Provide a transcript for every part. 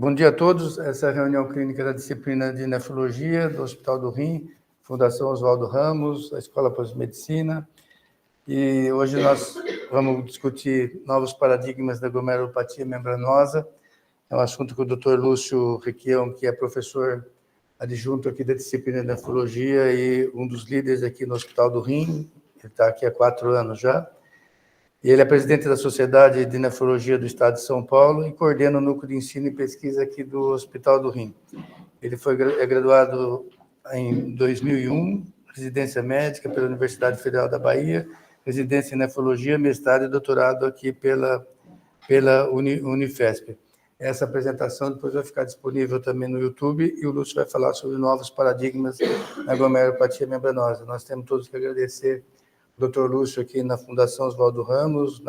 Bom dia a todos. Essa é a reunião clínica da disciplina de nefrologia do Hospital do Rim, Fundação Oswaldo Ramos, a Escola Pós-Medicina. E hoje nós vamos discutir novos paradigmas da glomerulopatia membranosa. É um assunto que o Dr. Lúcio Requião, que é professor adjunto aqui da disciplina de nefrologia e um dos líderes aqui no Hospital do Rim, ele está aqui há 4 anos já. E ele é presidente da Sociedade de Nefrologia do Estado de São Paulo e coordena o núcleo de ensino e pesquisa aqui do Hospital do Rim. Ele é graduado em 2001, residência médica pela Universidade Federal da Bahia, residência em nefrologia, mestrado e doutorado aqui pela Unifesp. Essa apresentação depois vai ficar disponível também no YouTube e o Lúcio vai falar sobre novos paradigmas na glomerulopatia membranosa. Nós temos todos que agradecer o Dr. Lúcio aqui na Fundação Oswaldo Ramos,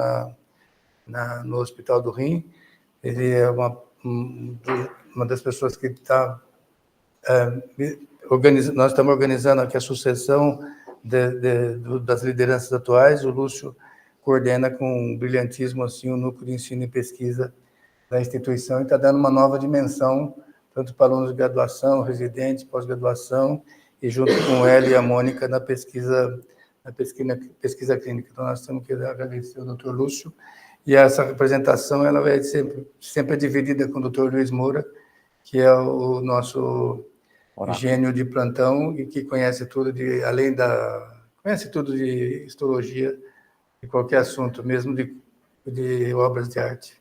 no Hospital do Rim. Ele é uma das pessoas que está... nós estamos organizando aqui a sucessão das lideranças atuais. O Lúcio coordena com brilhantismo assim, o núcleo de ensino e pesquisa da instituição e está dando uma nova dimensão, tanto para alunos de graduação, residentes, pós-graduação, e junto com ele e a Mônica na pesquisa clínica. Então, nós temos que agradecer ao Dr. Lúcio. E essa apresentação ela vai sempre dividida com o Dr. Luiz Moura, que é o nosso gênio de plantão e que conhece tudo conhece tudo de histologia, de qualquer assunto, mesmo de obras de arte.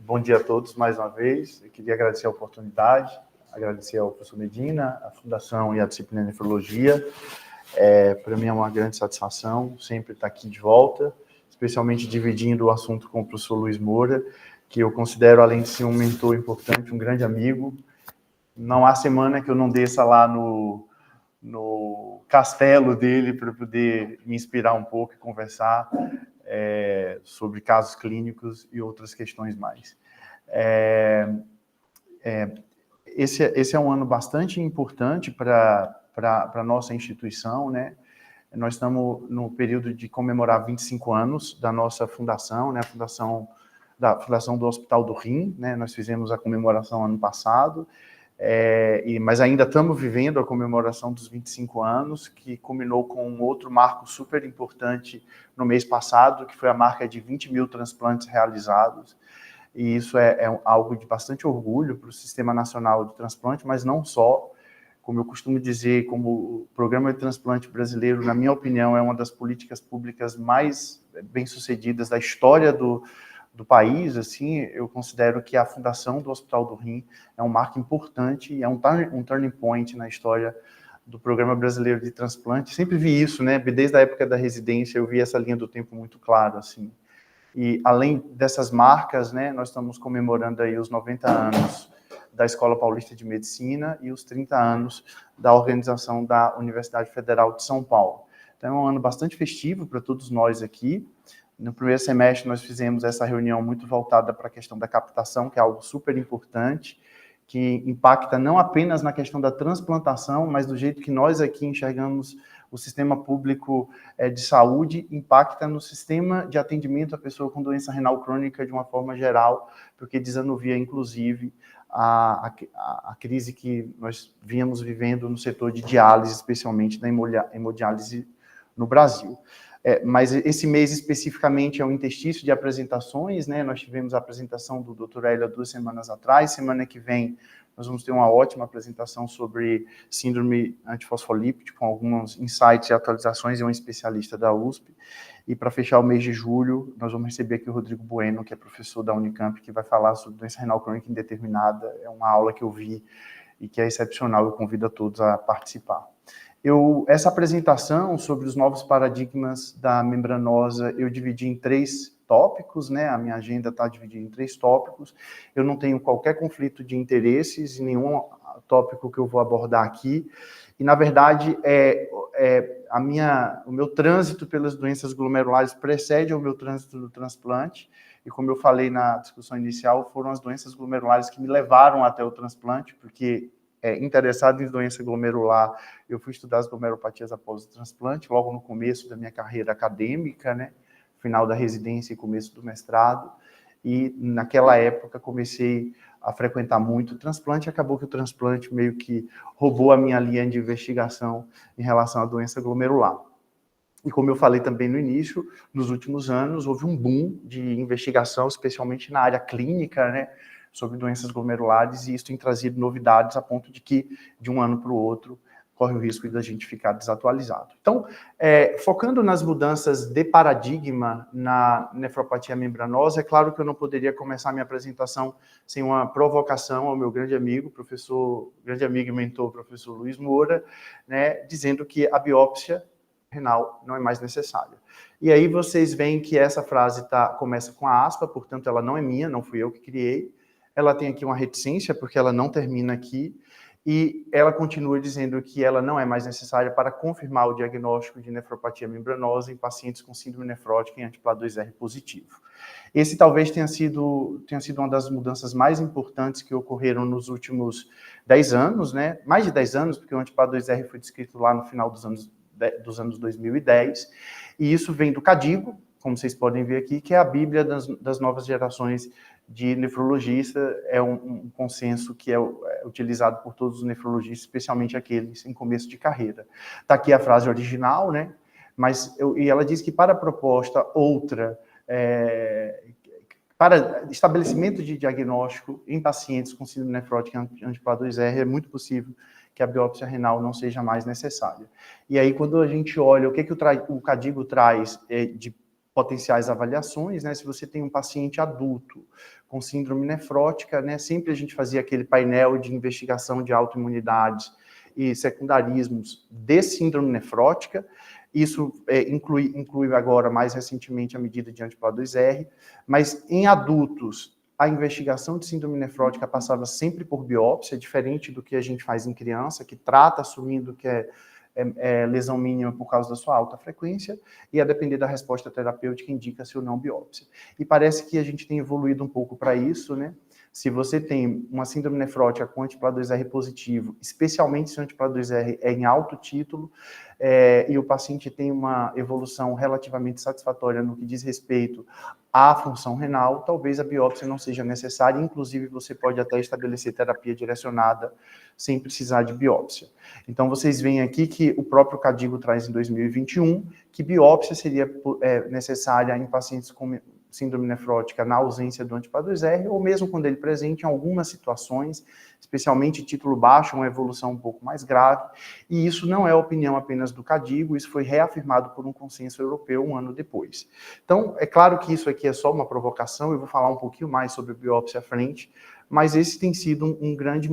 Bom dia a todos mais uma vez. Eu queria agradecer a oportunidade, agradecer ao professor Medina, à Fundação e à disciplina de nefrologia. Para mim é uma grande satisfação sempre estar aqui de volta, especialmente dividindo o assunto com o professor Luiz Moura, que eu considero, além de ser um mentor importante, um grande amigo. Não há semana que eu não desça lá no castelo dele para poder me inspirar um pouco e conversar sobre casos clínicos e outras questões mais. Esse é um ano bastante importante para a nossa instituição, né? Nós estamos no período de comemorar 25 anos da nossa fundação, né? Da fundação do Hospital do Rim, né? Nós fizemos a comemoração ano passado, mas ainda estamos vivendo a comemoração dos 25 anos, que culminou com um outro marco super importante no mês passado, que foi a marca de 20 mil transplantes realizados. E isso é algo de bastante orgulho para o Sistema Nacional de Transplante, mas não só. Como eu costumo dizer, como o Programa de Transplante Brasileiro, na minha opinião, é uma das políticas públicas mais bem-sucedidas da história do país. Assim, eu considero que a fundação do Hospital do Rim é um marco importante e é um turning point na história do Programa Brasileiro de Transplante. Sempre vi isso, né? Desde a época da residência, eu vi essa linha do tempo muito claro, assim. E além dessas marcas, né, nós estamos comemorando aí os 90 anos da Escola Paulista de Medicina e os 30 anos da organização da Universidade Federal de São Paulo. Então é um ano bastante festivo para todos nós aqui. No primeiro semestre nós fizemos essa reunião muito voltada para a questão da captação, que é algo super importante, que impacta não apenas na questão da transplantação, mas do jeito que nós aqui enxergamos o sistema público de saúde, impacta no sistema de atendimento à pessoa com doença renal crônica de uma forma geral, porque desanuvia, inclusive, a crise que nós vínhamos vivendo no setor de diálise, especialmente da hemodiálise no Brasil. Mas esse mês especificamente é um interstício de apresentações, né? Nós tivemos a apresentação do Dr. Hélio 2 semanas atrás. Semana que vem nós vamos ter uma ótima apresentação sobre síndrome antifosfolípide, com alguns insights e atualizações de um especialista da USP. E para fechar o mês de julho, nós vamos receber aqui o Rodrigo Bueno, que é professor da Unicamp, que vai falar sobre doença renal crônica indeterminada. É uma aula que eu vi e que é excepcional, eu convido a todos a participar. Essa apresentação sobre os novos paradigmas da membranosa, eu dividi em 3 tópicos, né? A minha agenda está dividida em 3 tópicos. Eu não tenho qualquer conflito de interesses em nenhum tópico que eu vou abordar aqui. E, na verdade, o meu trânsito pelas doenças glomerulares precede ao meu trânsito do transplante. E, como eu falei na discussão inicial, foram as doenças glomerulares que me levaram até o transplante, porque interessado em doença glomerular, eu fui estudar as glomerulopatias após o transplante, logo no começo da minha carreira acadêmica, né? Final da residência e começo do mestrado. e naquela época comecei a frequentar muito o transplante, acabou que o transplante meio que roubou a minha linha de investigação em relação à doença glomerular. E como eu falei também no início, nos últimos anos houve um boom de investigação, especialmente na área clínica, né, sobre doenças glomerulares, e isso tem trazido novidades a ponto de que, de um ano para o outro, corre o risco de a gente ficar desatualizado. Então, focando nas mudanças de paradigma na nefropatia membranosa, é claro que eu não poderia começar minha apresentação sem uma provocação ao meu grande amigo e mentor, professor Luiz Moura, né, dizendo que a biópsia renal não é mais necessária. E aí vocês veem que essa frase começa com a aspa, portanto ela não é minha, não fui eu que criei. Ela tem aqui uma reticência, porque ela não termina aqui, e ela continua dizendo que ela não é mais necessária para confirmar o diagnóstico de nefropatia membranosa em pacientes com síndrome nefrótica em anti-PLA2R positivo. Esse talvez tenha sido uma das mudanças mais importantes que ocorreram nos últimos 10 anos, né? Mais de 10 anos, porque o anti-PLA2R foi descrito lá no final dos anos 2010, e isso vem do KDIGO, como vocês podem ver aqui, que é a bíblia das novas gerações de nefrologista, é um consenso que é utilizado por todos os nefrologistas, especialmente aqueles em começo de carreira. Está aqui a frase original, né? E ela diz que para a proposta outra, para estabelecimento de diagnóstico em pacientes com síndrome nefrótica anti-PLA2R, é muito possível que a biópsia renal não seja mais necessária. E aí, quando a gente olha o que o KDIGO traz de potenciais avaliações, né? Se você tem um paciente adulto com síndrome nefrótica, né? Sempre a gente fazia aquele painel de investigação de autoimunidades e secundarismos de síndrome nefrótica. Isso inclui agora, mais recentemente, a medida de anti-PLA2R, mas em adultos, a investigação de síndrome nefrótica passava sempre por biópsia, diferente do que a gente faz em criança, que trata assumindo que é lesão mínima por causa da sua alta frequência, e a depender da resposta terapêutica indica-se ou não biópsia. E parece que a gente tem evoluído um pouco para isso, né? Se você tem uma síndrome nefrótica com anti-PLA2R positivo, especialmente se o anti-PLA2R é em alto título, e o paciente tem uma evolução relativamente satisfatória no que diz respeito à função renal, talvez a biópsia não seja necessária, inclusive você pode até estabelecer terapia direcionada sem precisar de biópsia. Então vocês veem aqui que o próprio KDIGO traz em 2021 que biópsia seria necessária em pacientes com síndrome nefrótica na ausência do anti-PLA2R, ou mesmo quando ele presente em algumas situações, especialmente título baixo, uma evolução um pouco mais grave, e isso não é a opinião apenas do KDIGO, isso foi reafirmado por um consenso europeu um ano depois. Então, é claro que isso aqui é só uma provocação, eu vou falar um pouquinho mais sobre biópsia à frente, mas esse tem sido uma grande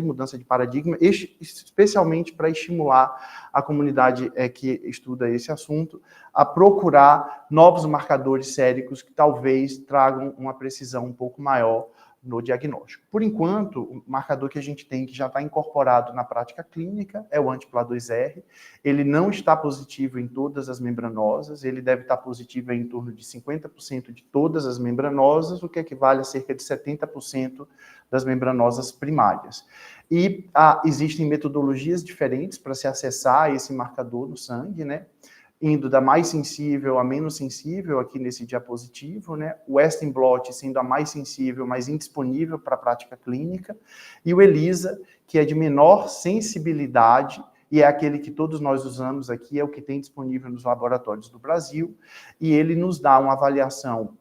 mudança de paradigma, especialmente para estimular a comunidade que estuda esse assunto a procurar novos marcadores séricos que talvez tragam uma precisão um pouco maior no diagnóstico. Por enquanto, o marcador que a gente tem que já está incorporado na prática clínica é o anti-PLA2R. Ele não está positivo em todas as membranosas, ele deve estar positivo em torno de 50% de todas as membranosas, o que equivale a cerca de 70% das membranosas primárias. E existem metodologias diferentes para se acessar esse marcador no sangue, né? Indo da mais sensível a menos sensível aqui nesse diapositivo, né? O Western blot sendo a mais sensível, mas indisponível para a prática clínica, e o ELISA, que é de menor sensibilidade, e é aquele que todos nós usamos aqui, é o que tem disponível nos laboratórios do Brasil, e ele nos dá uma avaliação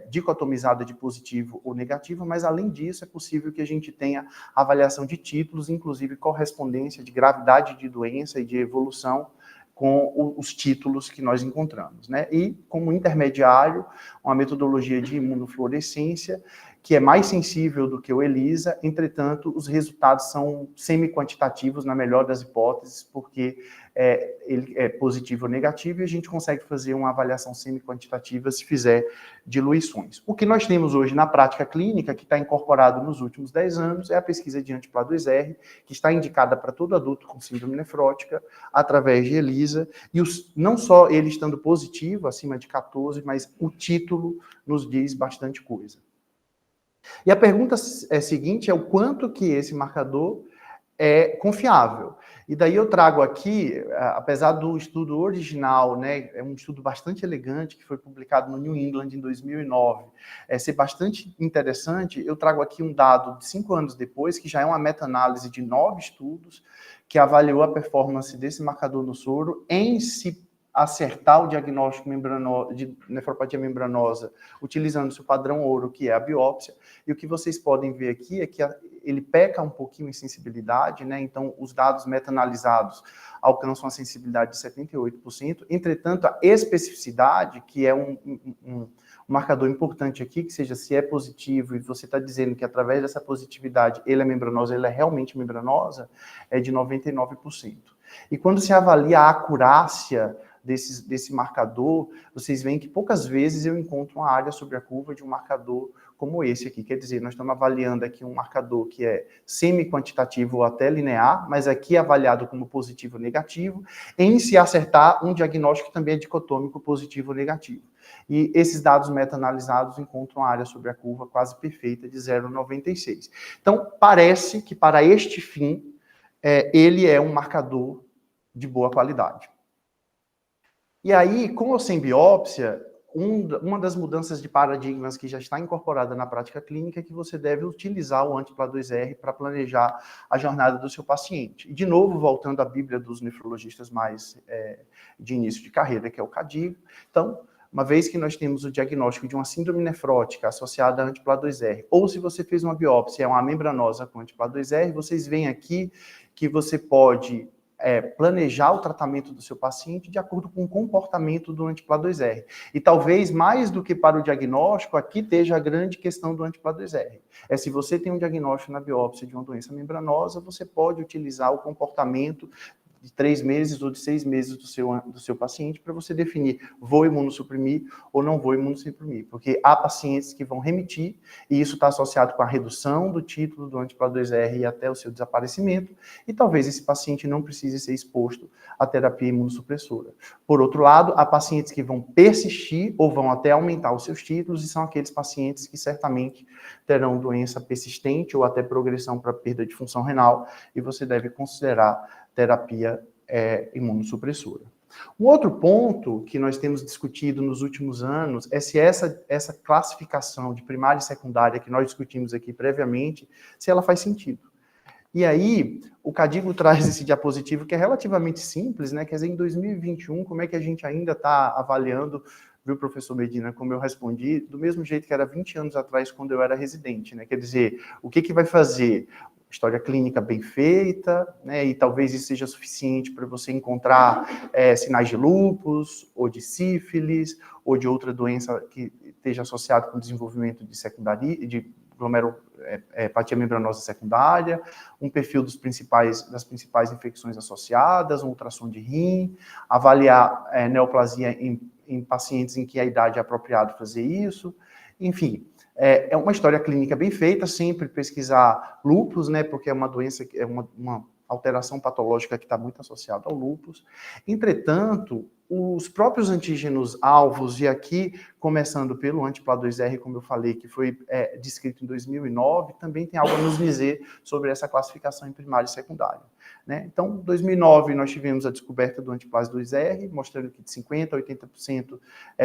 dicotomizada de positivo ou negativo, mas além disso é possível que a gente tenha avaliação de títulos, inclusive correspondência de gravidade de doença e de evolução com os títulos que nós encontramos, né? E, como intermediário, uma metodologia de imunofluorescência, que é mais sensível do que o ELISA, entretanto, os resultados são semi-quantitativos, na melhor das hipóteses, porque ele é positivo ou negativo, e a gente consegue fazer uma avaliação semi-quantitativa se fizer diluições. O que nós temos hoje na prática clínica, que está incorporado nos últimos 10 anos, é a pesquisa de anti-PLA2R, que está indicada para todo adulto com síndrome nefrótica, através de ELISA, e não só ele estando positivo, acima de 14, mas o título nos diz bastante coisa. E a pergunta seguinte é o quanto que esse marcador é confiável. E daí eu trago aqui, apesar do estudo original, né, é um estudo bastante elegante, que foi publicado no New England em 2009, ser bastante interessante, eu trago aqui um dado de 5 anos depois, que já é uma meta-análise de 9 estudos, que avaliou a performance desse marcador no soro em se acertar o diagnóstico de nefropatia membranosa, utilizando-se o padrão ouro, que é a biópsia. E o que vocês podem ver aqui é que ele peca um pouquinho em sensibilidade, né? Então, os dados meta-analisados alcançam a sensibilidade de 78%. Entretanto, a especificidade, que é um marcador importante aqui, que seja se é positivo, e você está dizendo que através dessa positividade ele é membranosa, ele é realmente membranosa, é de 99%. E quando se avalia a acurácia desse marcador, vocês veem que poucas vezes eu encontro uma área sobre a curva de um marcador como esse aqui. Quer dizer, nós estamos avaliando aqui um marcador que é semi-quantitativo ou até linear, mas aqui é avaliado como positivo ou negativo, em se acertar um diagnóstico que também é dicotômico, positivo ou negativo. E esses dados meta-analisados encontram a área sobre a curva quase perfeita de 0,96. Então, parece que para este fim, ele é um marcador de boa qualidade. E aí, com ou sem biópsia, uma das mudanças de paradigmas que já está incorporada na prática clínica é que você deve utilizar o anti-PLA2R para planejar a jornada do seu paciente. E, de novo, voltando à Bíblia dos nefrologistas mais de início de carreira, que é o CADIGO. Então, uma vez que nós temos o diagnóstico de uma síndrome nefrótica associada a anti-PLA2R, ou se você fez uma biópsia, é uma membranosa com anti-PLA2R, vocês veem aqui que você pode planejar o tratamento do seu paciente de acordo com o comportamento do anti-PLA2R. E talvez, mais do que para o diagnóstico, aqui esteja a grande questão do anti-PLA2R. Se você tem um diagnóstico na biópsia de uma doença membranosa, você pode utilizar o comportamento de 3 meses ou de 6 meses do seu paciente para você definir, vou imunossuprimir ou não vou imunossuprimir, porque há pacientes que vão remitir, e isso está associado com a redução do título do anti-PLA2R e até o seu desaparecimento, e talvez esse paciente não precise ser exposto à terapia imunossupressora. Por outro lado, há pacientes que vão persistir ou vão até aumentar os seus títulos, e são aqueles pacientes que certamente terão doença persistente ou até progressão para perda de função renal, e você deve considerar terapia imunossupressora. Um outro ponto que nós temos discutido nos últimos anos é se essa classificação de primária e secundária que nós discutimos aqui previamente, se ela faz sentido. E aí, o CADIGO traz esse diapositivo que é relativamente simples, né? Quer dizer, em 2021, como é que a gente ainda está avaliando, viu, professor Medina, como eu respondi, do mesmo jeito que era 20 anos atrás, quando eu era residente, né? Quer dizer, o que vai fazer? História clínica bem feita, né, e talvez isso seja suficiente para você encontrar sinais de lúpus, ou de sífilis, ou de outra doença que esteja associada com o desenvolvimento de glomerulopatia membranosa secundária, um perfil das principais infecções associadas, um ultrassom de rim, avaliar neoplasia em pacientes em que a idade é apropriada fazer isso, enfim. É uma história clínica bem feita, sempre pesquisar lúpus, né, porque é uma doença, é uma alteração patológica que está muito associada ao lúpus. Entretanto, os próprios antígenos alvos, e aqui começando pelo anti-PLA2R, como eu falei, que foi descrito em 2009, também tem algo a nos dizer sobre essa classificação em primária e secundária. Né? Então, em 2009, nós tivemos a descoberta do anti-PLA2R, mostrando que de 50% a 80%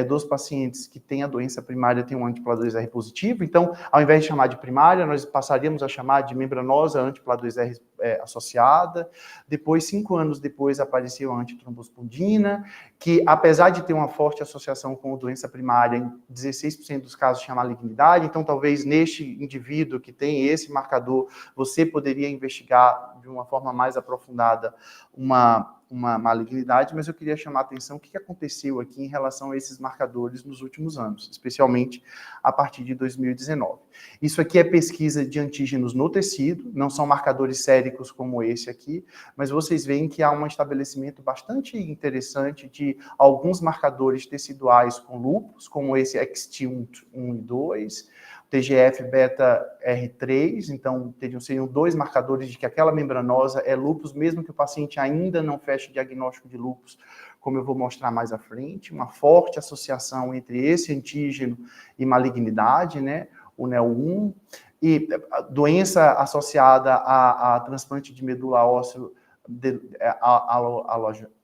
dos pacientes que têm a doença primária têm um anti-PLA2R positivo. Então, ao invés de chamar de primária, nós passaríamos a chamar de membranosa anti-PLA2R associada. Depois, 5 anos depois, apareceu a antitrombospondina, que, apesar de ter uma forte associação com a doença primária, em 16% dos casos tinha malignidade. Então, talvez neste indivíduo que tem esse marcador, você poderia investigar de uma forma mais aprofundada uma malignidade, mas eu queria chamar a atenção o que aconteceu aqui em relação a esses marcadores nos últimos anos, especialmente a partir de 2019. Isso aqui é pesquisa de antígenos no tecido, não são marcadores séricos como esse aqui, mas vocês veem que há um estabelecimento bastante interessante de alguns marcadores teciduais com lúpus, como esse XT1 e 2, TGF-beta-R3, então seriam 2 marcadores de que aquela membranosa é lúpus, mesmo que o paciente ainda não feche o diagnóstico de lúpus, como eu vou mostrar mais à frente, uma forte associação entre esse antígeno e malignidade, né, o NEL1, e doença associada a transplante de medula óssea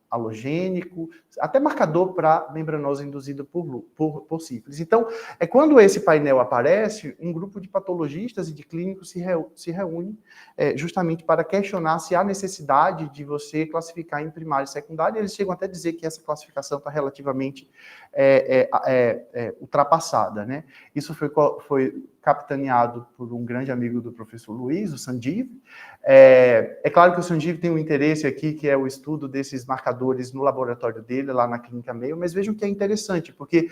halogênico, até marcador para membranose induzida por sífilis. Então, quando esse painel aparece, um grupo de patologistas e de clínicos se reúne justamente para questionar se há necessidade de você classificar em primária e secundária. Eles chegam até a dizer que essa classificação está relativamente ultrapassada, né? Isso foi capitaneado por um grande amigo do professor Luiz, o Sanjeev. É claro que o Sanjeev tem um interesse aqui, que é o estudo desses marcadores no laboratório dele, lá na Clínica Mayo, mas vejam que é interessante, porque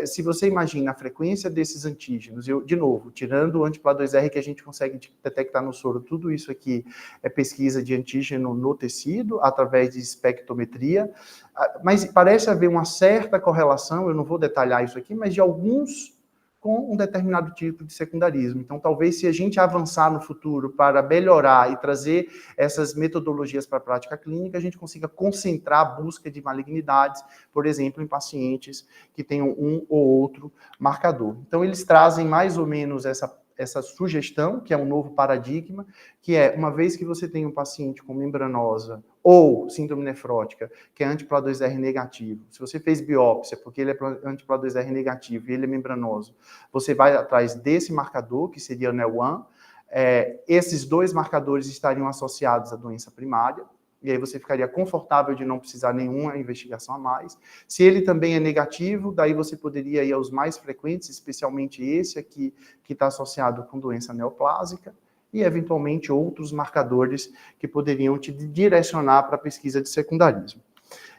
se você imagina a frequência desses antígenos, de novo, tirando o anti-PLA2R que a gente consegue detectar no soro, tudo isso aqui é pesquisa de antígeno no tecido, através de espectrometria, mas parece haver uma certa correlação, eu não vou detalhar isso aqui, mas de alguns com um determinado tipo de secundarismo. Então, talvez, se a gente avançar no futuro para melhorar e trazer essas metodologias para a prática clínica, a gente consiga concentrar a busca de malignidades, por exemplo, em pacientes que tenham um ou outro marcador. Então, eles trazem mais ou menos essa sugestão, que é um novo paradigma, que é, uma vez que você tem um paciente com membranosa ou síndrome nefrótica, que é anti-PLA2R negativo, se você fez biópsia, porque ele é anti-PLA2R negativo e ele é membranoso, você vai atrás desse marcador, que seria o NEL1, esses dois marcadores estariam associados à doença primária, e aí você ficaria confortável de não precisar nenhuma investigação a mais. Se ele também é negativo, daí você poderia ir aos mais frequentes, especialmente esse aqui, que está associado com doença neoplásica, e eventualmente outros marcadores que poderiam te direcionar para a pesquisa de secundarismo.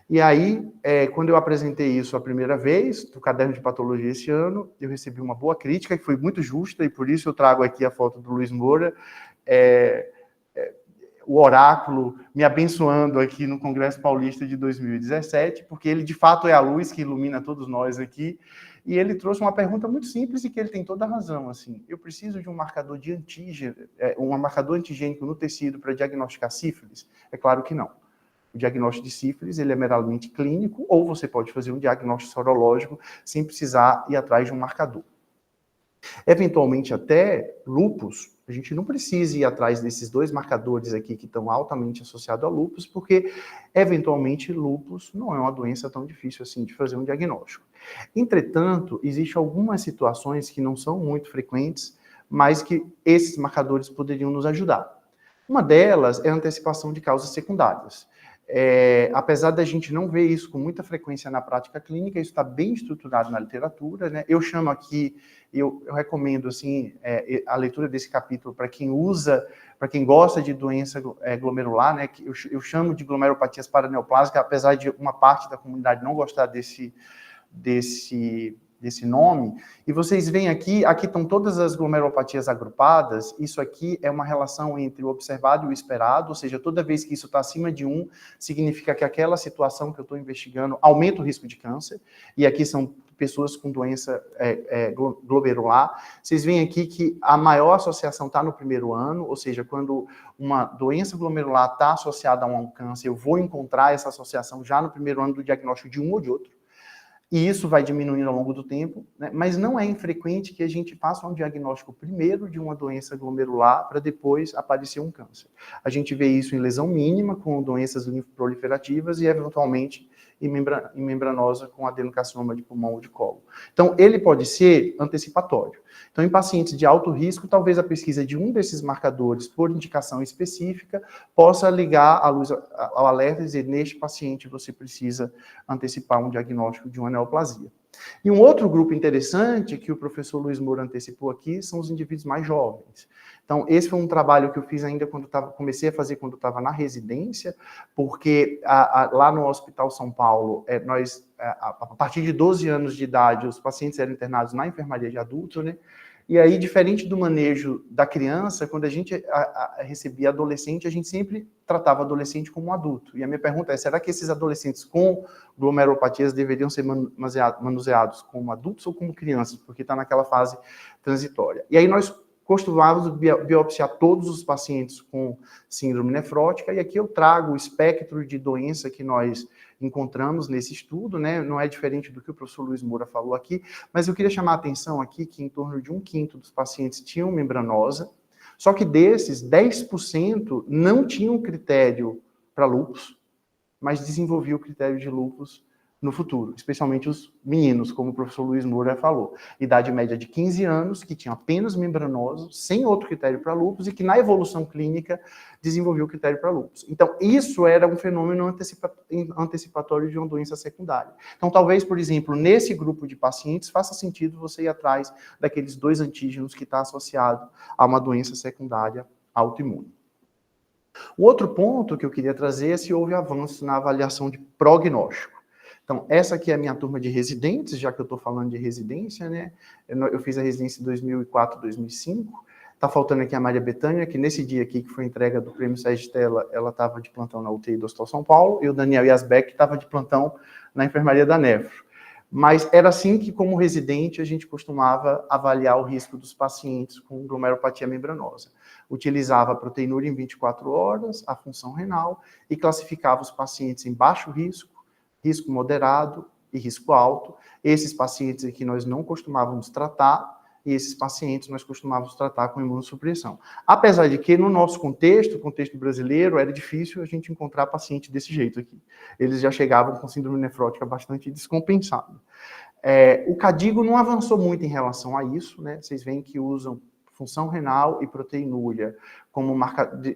E aí, quando eu apresentei isso a primeira vez, do caderno de patologia esse ano, eu recebi uma boa crítica, que foi muito justa, e por isso eu trago aqui a foto do Luiz Moura, o oráculo me abençoando aqui no Congresso Paulista de 2017, porque ele de fato é a luz que ilumina todos nós aqui, e ele trouxe uma pergunta muito simples e que ele tem toda a razão, assim, eu preciso de um marcador de antígeno, um marcador antigênico no tecido para diagnosticar sífilis? É claro que não. O diagnóstico de sífilis, ele é meramente clínico, ou você pode fazer um diagnóstico sorológico sem precisar ir atrás de um marcador. Eventualmente até lúpus, a gente não precisa ir atrás desses dois marcadores aqui que estão altamente associados a lúpus, porque eventualmente lúpus não é uma doença tão difícil assim de fazer um diagnóstico. Entretanto, existem algumas situações que não são muito frequentes, mas que esses marcadores poderiam nos ajudar. Uma delas é a antecipação de causas secundárias. Apesar da gente não ver isso com muita frequência na prática clínica, isso está bem estruturado na literatura, né? Eu chamo aqui, eu recomendo assim, a leitura desse capítulo para quem usa, para quem gosta de doença glomerular, né? Eu chamo de glomerulopatias paraneoplásicas, apesar de uma parte da comunidade não gostar desse nome, e vocês veem aqui estão todas as glomerulopatias agrupadas, isso aqui é uma relação entre o observado e o esperado, ou seja, toda vez que isso está acima de 1, significa que aquela situação que eu estou investigando aumenta o risco de câncer, e aqui são pessoas com doença glomerular. Vocês veem aqui que a maior associação está no primeiro ano, ou seja, quando uma doença glomerular está associada a um câncer, eu vou encontrar essa associação já no primeiro ano do diagnóstico de um ou de outro. E isso vai diminuindo ao longo do tempo, né? Mas não é infrequente que a gente faça um diagnóstico primeiro de uma doença glomerular para depois aparecer um câncer. A gente vê isso em lesão mínima, com doenças linfoproliferativas e, eventualmente, em membranosa com adenocarcinoma de pulmão ou de colo. Então, ele pode ser antecipatório. Então, em pacientes de alto risco, talvez a pesquisa de um desses marcadores por indicação específica possa ligar a luz ao alerta e dizer, neste paciente você precisa antecipar um diagnóstico de uma neoplasia. E um outro grupo interessante que o professor Luiz Moura antecipou aqui são os indivíduos mais jovens. Então, esse foi um trabalho que eu fiz ainda comecei a fazer quando estava na residência, porque lá no Hospital São Paulo, a partir de 12 anos de idade, os pacientes eram internados na enfermaria de adultos, né? E aí, diferente do manejo da criança, quando a gente recebia adolescente, a gente sempre tratava adolescente como um adulto. E a minha pergunta é, será que esses adolescentes com glomerulopatias deveriam ser manuseados como adultos ou como crianças? Porque está naquela fase transitória. E aí nós costumávamos biopsiar todos os pacientes com síndrome nefrótica, e aqui eu trago o espectro de doença que nós encontramos nesse estudo, né? Não é diferente do que o professor Luiz Moura falou aqui, mas eu queria chamar a atenção aqui que em torno de 1/5 dos pacientes tinham membranosa, só que desses, 10% não tinham critério para lúpus, mas desenvolviam o critério de lúpus no futuro, especialmente os meninos, como o professor Luiz Moura falou. Idade média de 15 anos, que tinham apenas membranoso, sem outro critério para lúpus, e que na evolução clínica desenvolveu o critério para lúpus. Então, isso era um fenômeno antecipatório de uma doença secundária. Então, talvez, por exemplo, nesse grupo de pacientes, faça sentido você ir atrás daqueles 2 antígenos que está associado a uma doença secundária autoimune. O outro ponto que eu queria trazer é se houve avanço na avaliação de prognóstico. Então, essa aqui é a minha turma de residentes, já que eu estou falando de residência, né? Eu fiz a residência em 2004, 2005. Está faltando aqui a Maria Bethânia, que nesse dia aqui, que foi entrega do Prêmio Sérgio Stella, ela estava de plantão na UTI do Hospital São Paulo, e o Daniel Yasbeck, que estava de plantão na Enfermaria da Nefro. Mas era assim que, como residente, a gente costumava avaliar o risco dos pacientes com glomerulopatia membranosa. Utilizava a proteinúria em 24 horas, a função renal, e classificava os pacientes em baixo risco, risco moderado e risco alto. Esses pacientes aqui nós não costumávamos tratar, e esses pacientes nós costumávamos tratar com imunossupressão. Apesar de que, no nosso contexto, contexto brasileiro, era difícil a gente encontrar paciente desse jeito aqui. Eles já chegavam com síndrome nefrótica bastante descompensada. O CADIGO não avançou muito em relação a isso, né? Vocês veem que usam função renal e proteinúria como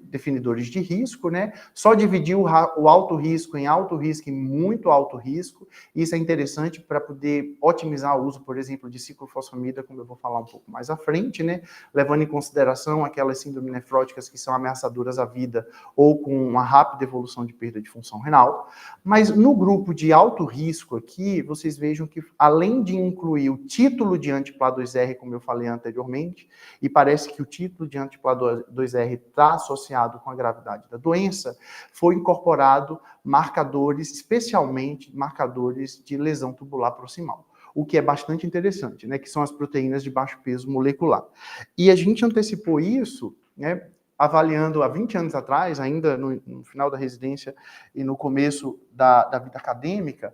definidores de risco, né? Só dividiu o alto risco em alto risco e muito alto risco. Isso é interessante para poder otimizar o uso, por exemplo, de ciclofosfamida, como eu vou falar um pouco mais à frente, né? Levando em consideração aquelas síndromes nefróticas que são ameaçadoras à vida ou com uma rápida evolução de perda de função renal. Mas no grupo de alto risco aqui, vocês vejam que, além de incluir o título de anti-PLA2R, como eu falei anteriormente, e parece que o título de anti-PLA2R está associado com a gravidade da doença, foi incorporado marcadores, especialmente marcadores de lesão tubular proximal, o que é bastante interessante, né, que são as proteínas de baixo peso molecular. E a gente antecipou isso, né, avaliando há 20 anos atrás, ainda no final da residência e no começo da vida acadêmica,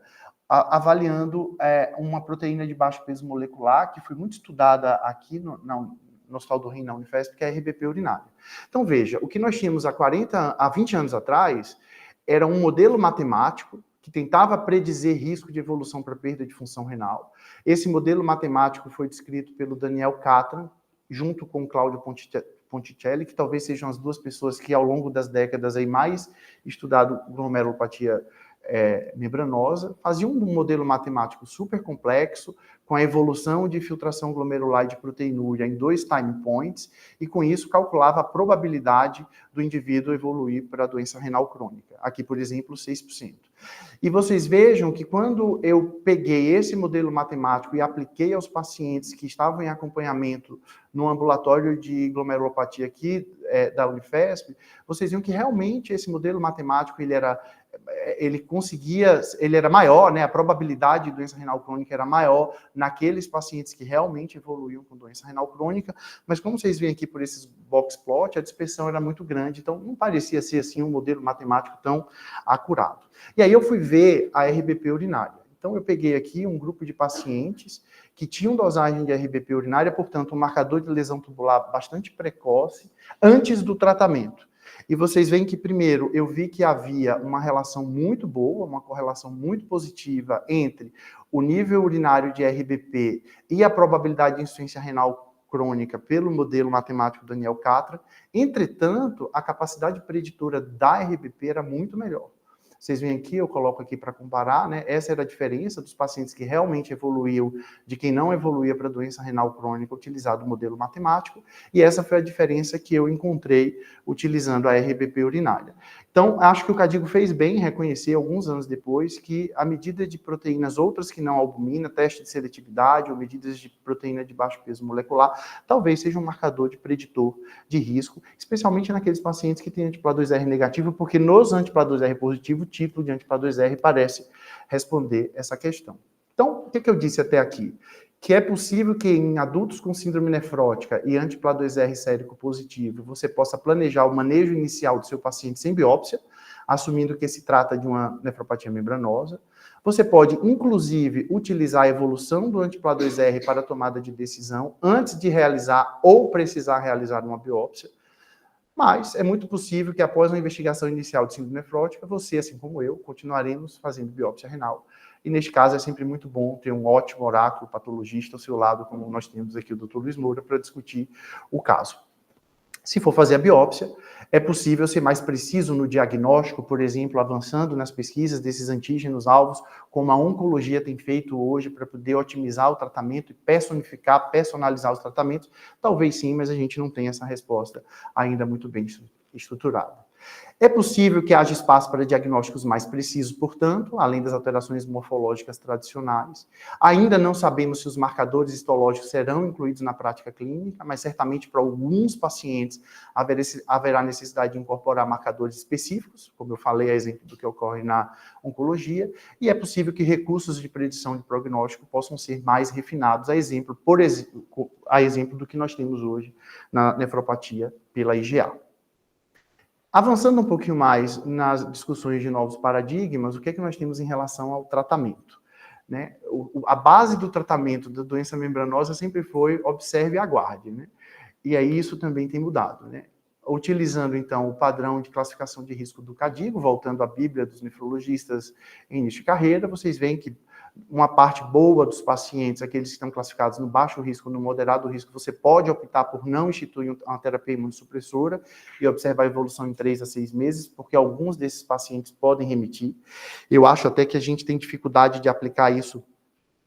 avaliando uma proteína de baixo peso molecular, que foi muito estudada aqui no Hospital do Rim, na Unifesp, que é a RBP urinária. Então, veja, o que nós tínhamos há 20 anos atrás era um modelo matemático que tentava predizer risco de evolução para perda de função renal. Esse modelo matemático foi descrito pelo Daniel Catran, junto com o Claudio Ponticelli, que talvez sejam as 2 pessoas que, ao longo das décadas, aí mais estudado glomerulopatia membranosa, faziam um modelo matemático super complexo, com a evolução de filtração glomerular e de proteinúria em 2 time points, e com isso calculava a probabilidade do indivíduo evoluir para a doença renal crônica. Aqui, por exemplo, 6%. E vocês vejam que quando eu peguei esse modelo matemático e apliquei aos pacientes que estavam em acompanhamento no ambulatório de glomerulopatia aqui da Unifesp, vocês viam que realmente esse modelo matemático ele era maior, né? A probabilidade de doença renal crônica era maior naqueles pacientes que realmente evoluíam com doença renal crônica, mas como vocês veem aqui por esses box plot, a dispersão era muito grande, então não parecia ser assim um modelo matemático tão acurado. E aí eu fui ver a RBP urinária. Então eu peguei aqui um grupo de pacientes que tinham dosagem de RBP urinária, portanto um marcador de lesão tubular bastante precoce, antes do tratamento. E vocês veem que, primeiro, eu vi que havia uma relação muito boa, uma correlação muito positiva entre o nível urinário de RBP e a probabilidade de insuficiência renal crônica pelo modelo matemático Daniel Catran. Entretanto, a capacidade preditora da RBP era muito melhor. Vocês veem aqui, eu coloco aqui para comparar, né? Essa era a diferença dos pacientes que realmente evoluíam de quem não evoluía para doença renal crônica utilizado o modelo matemático, e essa foi a diferença que eu encontrei utilizando a RBP urinária. Então, acho que o CADIGO fez bem em reconhecer, alguns anos depois, que a medida de proteínas outras que não albumina, teste de seletividade ou medidas de proteína de baixo peso molecular, talvez seja um marcador de preditor de risco, especialmente naqueles pacientes que têm anti-PLA2R negativo, porque nos anti-PLA2R positivo, o título de anti-PLA2R parece responder essa questão. Então, o que eu disse até aqui? Que é possível que em adultos com síndrome nefrótica e anti-PLA2R sérico positivo, você possa planejar o manejo inicial do seu paciente sem biópsia, assumindo que se trata de uma nefropatia membranosa. Você pode, inclusive, utilizar a evolução do anti-PLA2R para a tomada de decisão antes de realizar ou precisar realizar uma biópsia. Mas é muito possível que após uma investigação inicial de síndrome nefrótica, você, assim como eu, continuaremos fazendo biópsia renal. E neste caso é sempre muito bom ter um ótimo oráculo patologista ao seu lado, como nós temos aqui o Dr. Luiz Moura, para discutir o caso. Se for fazer a biópsia, é possível ser mais preciso no diagnóstico, por exemplo, avançando nas pesquisas desses antígenos alvos, como a oncologia tem feito hoje para poder otimizar o tratamento e personificar, personalizar os tratamentos. Talvez sim, mas a gente não tem essa resposta ainda muito bem estruturada. É possível que haja espaço para diagnósticos mais precisos, portanto, além das alterações morfológicas tradicionais. Ainda não sabemos se os marcadores histológicos serão incluídos na prática clínica, mas certamente para alguns pacientes haverá necessidade de incorporar marcadores específicos, como eu falei, a exemplo do que ocorre na oncologia, e é possível que recursos de predição de prognóstico possam ser mais refinados, a exemplo do que nós temos hoje na nefropatia pela IgA. Avançando um pouquinho mais nas discussões de novos paradigmas, o que é que nós temos em relação ao tratamento? Né? A base do tratamento da doença membranosa sempre foi observe e aguarde. Né? E aí isso também tem mudado. Né? Utilizando, então, o padrão de classificação de risco do CADIGO, voltando à Bíblia dos nefrologistas em início de carreira, vocês veem que uma parte boa dos pacientes, aqueles que estão classificados no baixo risco, no moderado risco, você pode optar por não instituir uma terapia imunossupressora e observar a evolução em 3 a 6 meses, porque alguns desses pacientes podem remitir. Eu acho até que a gente tem dificuldade de aplicar isso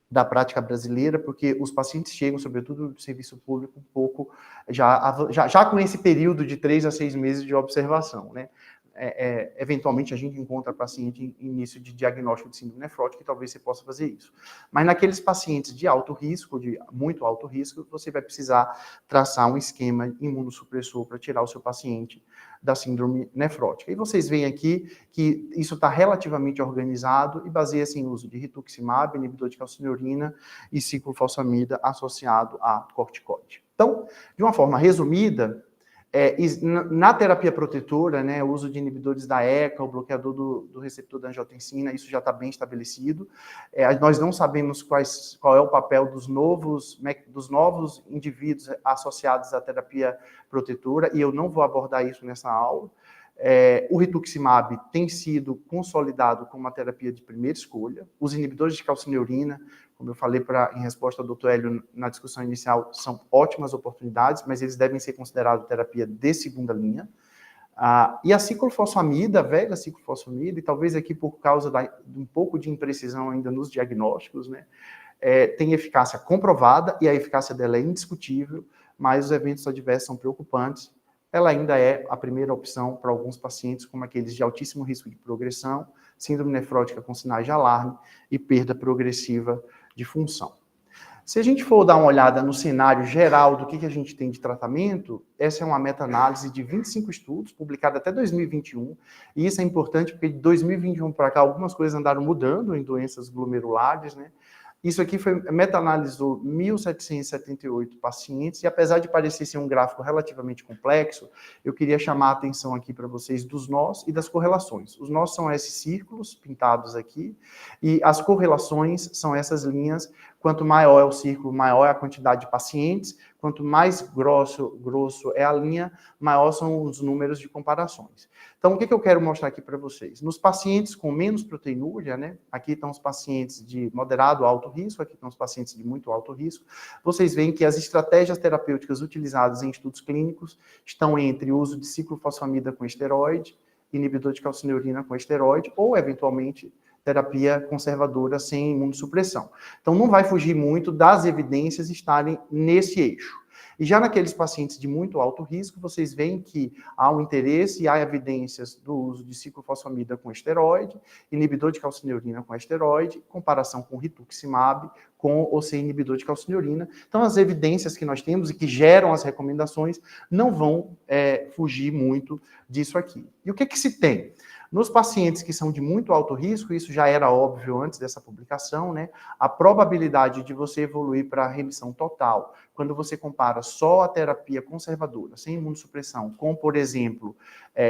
da prática brasileira, porque os pacientes chegam, sobretudo do serviço público, um pouco já com esse período de 3 a 6 meses de observação, né? Eventualmente a gente encontra paciente em início de diagnóstico de síndrome nefrótica e talvez você possa fazer isso. Mas naqueles pacientes de alto risco, de muito alto risco, você vai precisar traçar um esquema imunossupressor para tirar o seu paciente da síndrome nefrótica. E vocês veem aqui que isso está relativamente organizado e baseia-se em uso de rituximab, inibidor de calcineurina e ciclofosfamida associado a corticoide. Então, de uma forma resumida, na terapia protetora, né, o uso de inibidores da ECA, o bloqueador do receptor da angiotensina, isso já está bem estabelecido. Nós não sabemos qual é o papel dos novos indivíduos associados à terapia protetora, e eu não vou abordar isso nessa aula. O rituximab tem sido consolidado como uma terapia de primeira escolha. Os inibidores de calcineurina, como eu falei em resposta ao Dr. Hélio na discussão inicial, são ótimas oportunidades, mas eles devem ser considerados terapia de segunda linha. E a ciclofosfamida, a velha ciclofosfamida, e talvez aqui por causa de um pouco de imprecisão ainda nos diagnósticos, né, tem eficácia comprovada, e a eficácia dela é indiscutível, mas os eventos adversos são preocupantes. Ela ainda é a primeira opção para alguns pacientes, como aqueles de altíssimo risco de progressão, síndrome nefrótica com sinais de alarme e perda progressiva de função. Se a gente for dar uma olhada no cenário geral do que a gente tem de tratamento, essa é uma meta-análise de 25 estudos, publicada até 2021, e isso é importante porque de 2021 para cá algumas coisas andaram mudando em doenças glomerulares, né? Isso aqui meta-analisou 1.778 pacientes, e apesar de parecer ser um gráfico relativamente complexo, eu queria chamar a atenção aqui para vocês dos nós e das correlações. Os nós são esses círculos pintados aqui, e as correlações são essas linhas. Quanto maior é o círculo, maior é a quantidade de pacientes, quanto mais grosso é a linha, maior são os números de comparações. Então, o que eu quero mostrar aqui para vocês? Nos pacientes com menos proteinúria, né? Aqui estão os pacientes de moderado alto risco, aqui estão os pacientes de muito alto risco. Vocês veem que as estratégias terapêuticas utilizadas em estudos clínicos estão entre o uso de ciclofosfamida com esteroide, inibidor de calcineurina com esteroide, ou, eventualmente, terapia conservadora sem imunossupressão. Então, não vai fugir muito das evidências estarem nesse eixo. E já naqueles pacientes de muito alto risco, vocês veem que há um interesse e há evidências do uso de ciclofosfamida com esteroide, inibidor de calcineurina com esteroide, comparação com rituximab, com ou sem inibidor de calcineurina. Então, as evidências que nós temos e que geram as recomendações não vão fugir muito disso aqui. E o que se tem? Nos pacientes que são de muito alto risco, isso já era óbvio antes dessa publicação, né? A probabilidade de você evoluir para a remissão total, quando você compara compara só a terapia conservadora, sem imunossupressão, com, por exemplo,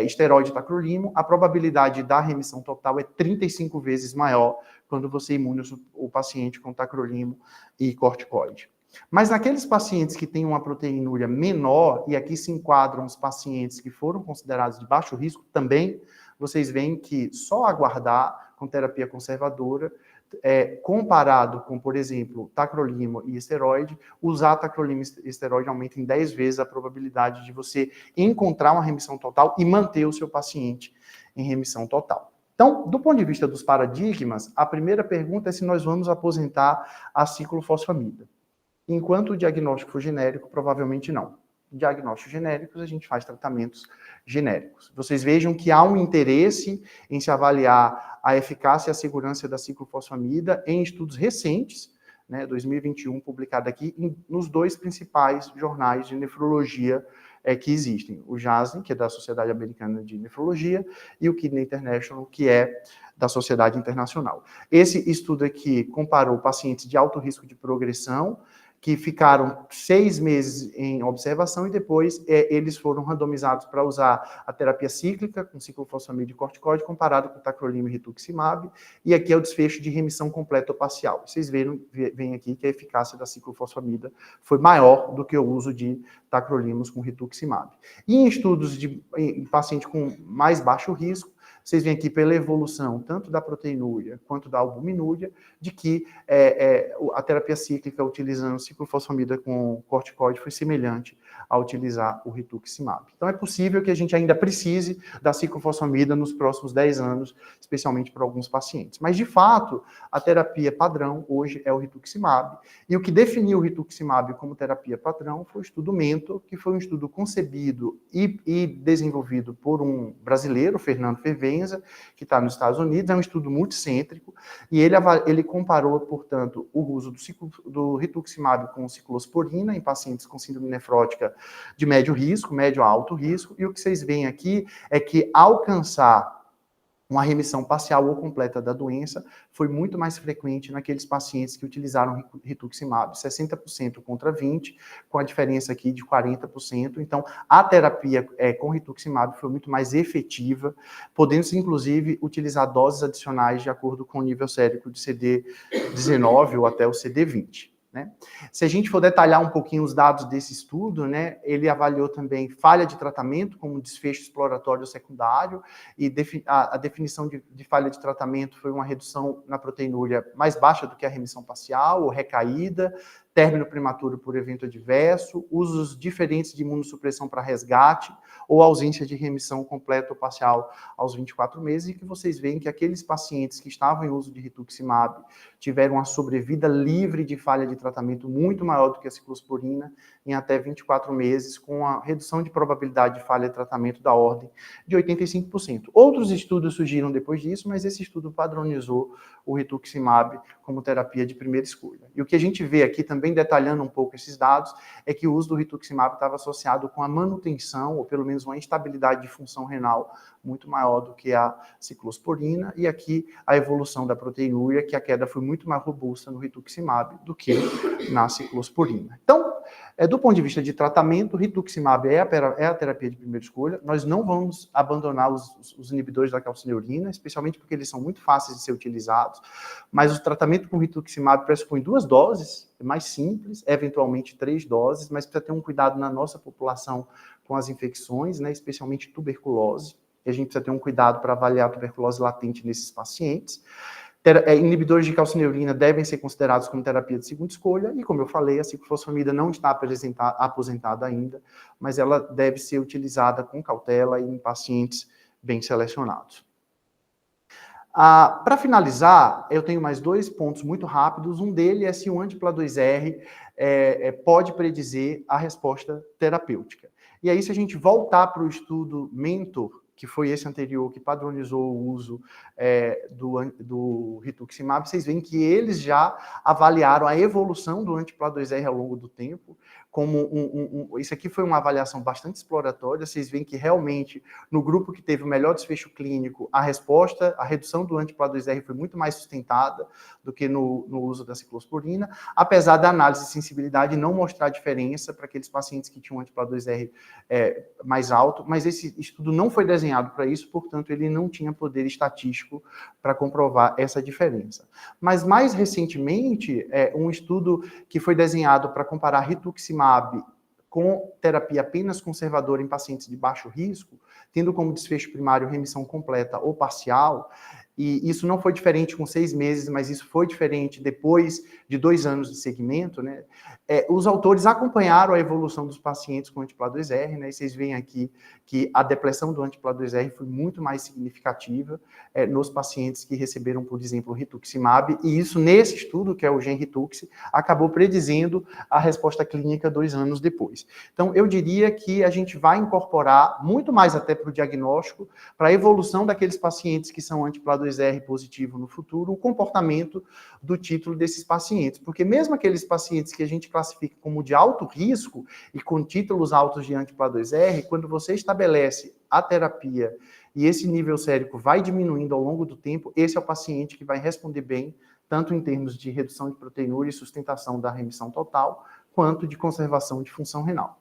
esteroide e tacrolimo, a probabilidade da remissão total é 35 vezes maior quando você imune o paciente com tacrolimo e corticoide. Mas naqueles pacientes que têm uma proteinúria menor, e aqui se enquadram os pacientes que foram considerados de baixo risco também, vocês veem que só aguardar com terapia conservadora, comparado com, por exemplo, tacrolimo e esteroide, usar tacrolimo e esteroide aumenta em 10 vezes a probabilidade de você encontrar uma remissão total e manter o seu paciente em remissão total. Então, do ponto de vista dos paradigmas, a primeira pergunta é se nós vamos aposentar a ciclofosfamida. Enquanto o diagnóstico for genérico, provavelmente não. Diagnósticos genéricos, a gente faz tratamentos genéricos. Vocês vejam que há um interesse em se avaliar a eficácia e a segurança da ciclofosfamida em estudos recentes, 2021, publicado aqui, nos 2 principais jornais de nefrologia que existem. O JASN, que é da Sociedade Americana de Nefrologia, e o Kidney International, que é da Sociedade Internacional. Esse estudo aqui comparou pacientes de alto risco de progressão, que ficaram 6 meses em observação e depois eles foram randomizados para usar a terapia cíclica com ciclofosfamida e corticoide comparado com tacrolimo e rituximab, e aqui é o desfecho de remissão completa ou parcial. Vocês veem aqui que a eficácia da ciclofosfamida foi maior do que o uso de tacrolimos com rituximab. E em estudos em paciente com mais baixo risco, vocês veem aqui pela evolução tanto da proteinúria quanto da albuminúria, de que a terapia cíclica utilizando ciclofosfamida com corticoide foi semelhante a utilizar o rituximab. Então é possível que a gente ainda precise da ciclofosfamida nos próximos 10 anos, especialmente para alguns pacientes. Mas, de fato, a terapia padrão hoje é o rituximab, e o que definiu o rituximab como terapia padrão foi o estudo MENTOR, que foi um estudo concebido e desenvolvido por um brasileiro, Fernando Fervenza, que está nos Estados Unidos, é um estudo multicêntrico, e ele comparou, portanto, o uso do rituximab com ciclosporina em pacientes com síndrome nefrótica de médio risco, médio a alto risco, e o que vocês veem aqui é que alcançar uma remissão parcial ou completa da doença foi muito mais frequente naqueles pacientes que utilizaram rituximab, 60% contra 20%, com a diferença aqui de 40%. Então, a terapia com rituximab foi muito mais efetiva, podendo-se, inclusive, utilizar doses adicionais de acordo com o nível sérico de CD19 ou até o CD20. Se a gente for detalhar um pouquinho os dados desse estudo, ele avaliou também falha de tratamento como desfecho exploratório ou secundário, e a definição de falha de tratamento foi uma redução na proteinúria mais baixa do que a remissão parcial ou recaída, término prematuro por evento adverso, usos diferentes de imunossupressão para resgate ou ausência de remissão completa ou parcial aos 24 meses, e que vocês veem que aqueles pacientes que estavam em uso de rituximab tiveram uma sobrevida livre de falha de tratamento muito maior do que a ciclosporina em até 24 meses, com a redução de probabilidade de falha de tratamento da ordem de 85%. Outros estudos surgiram depois disso, mas esse estudo padronizou o rituximab como terapia de primeira escolha. E o que a gente vê aqui também, detalhando um pouco esses dados, é que o uso do rituximab estava associado com a manutenção, ou pelo menos uma instabilidade de função renal muito maior do que a ciclosporina, e aqui a evolução da proteinúria, que a queda foi muito mais robusta no rituximab do que na ciclosporina. Então, do ponto de vista de tratamento, o rituximab é a terapia de primeira escolha. Nós não vamos abandonar os inibidores da calcineurina, especialmente porque eles são muito fáceis de ser utilizados, mas o tratamento com rituximab pressupõe 2 doses, é mais simples, eventualmente 3 doses, mas precisa ter um cuidado na nossa população com as infecções, especialmente tuberculose, e a gente precisa ter um cuidado para avaliar a tuberculose latente nesses pacientes. Inibidores de calcineurina devem ser considerados como terapia de segunda escolha, e como eu falei, a ciclofosfamida não está aposentada ainda, mas ela deve ser utilizada com cautela e em pacientes bem selecionados. Para finalizar, eu tenho mais 2 pontos muito rápidos. Um deles é se o anti-PLA2R pode predizer a resposta terapêutica. E aí, se a gente voltar para o estudo MENTOR, que foi esse anterior, que padronizou o uso do rituximab, vocês veem que eles já avaliaram a evolução do anti-PLA2R ao longo do tempo, como isso aqui foi uma avaliação bastante exploratória, vocês veem que realmente, no grupo que teve o melhor desfecho clínico, a redução do anti-PLA2R foi muito mais sustentada do que no uso da ciclosporina, apesar da análise de sensibilidade não mostrar diferença para aqueles pacientes que tinham anti-PLA2R mais alto, mas esse estudo não foi desenhado para isso, portanto, ele não tinha poder estatístico para comprovar essa diferença. Mas, mais recentemente, um estudo que foi desenhado para comparar rituximab com terapia apenas conservadora em pacientes de baixo risco, tendo como desfecho primário remissão completa ou parcial, e isso não foi diferente com 6 meses, mas isso foi diferente depois de 2 anos de segmento, né? Os autores acompanharam a evolução dos pacientes com anti-PLA2R, né? E vocês veem aqui que a depressão do anti-PLA2R foi muito mais significativa nos pacientes que receberam, por exemplo, rituximab, e isso nesse estudo, que é o GenRitux, acabou predizendo a resposta clínica 2 anos depois. Então, eu diria que a gente vai incorporar, muito mais até para o diagnóstico, para a evolução daqueles pacientes que são anti-PLA2R positivo no futuro, o comportamento do título desses pacientes. Porque mesmo aqueles pacientes que a gente classifica como de alto risco e com títulos altos de anti-PLA2R, quando você estabelece a terapia e esse nível sérico vai diminuindo ao longo do tempo, esse é o paciente que vai responder bem, tanto em termos de redução de proteinúria e sustentação da remissão total, quanto de conservação de função renal.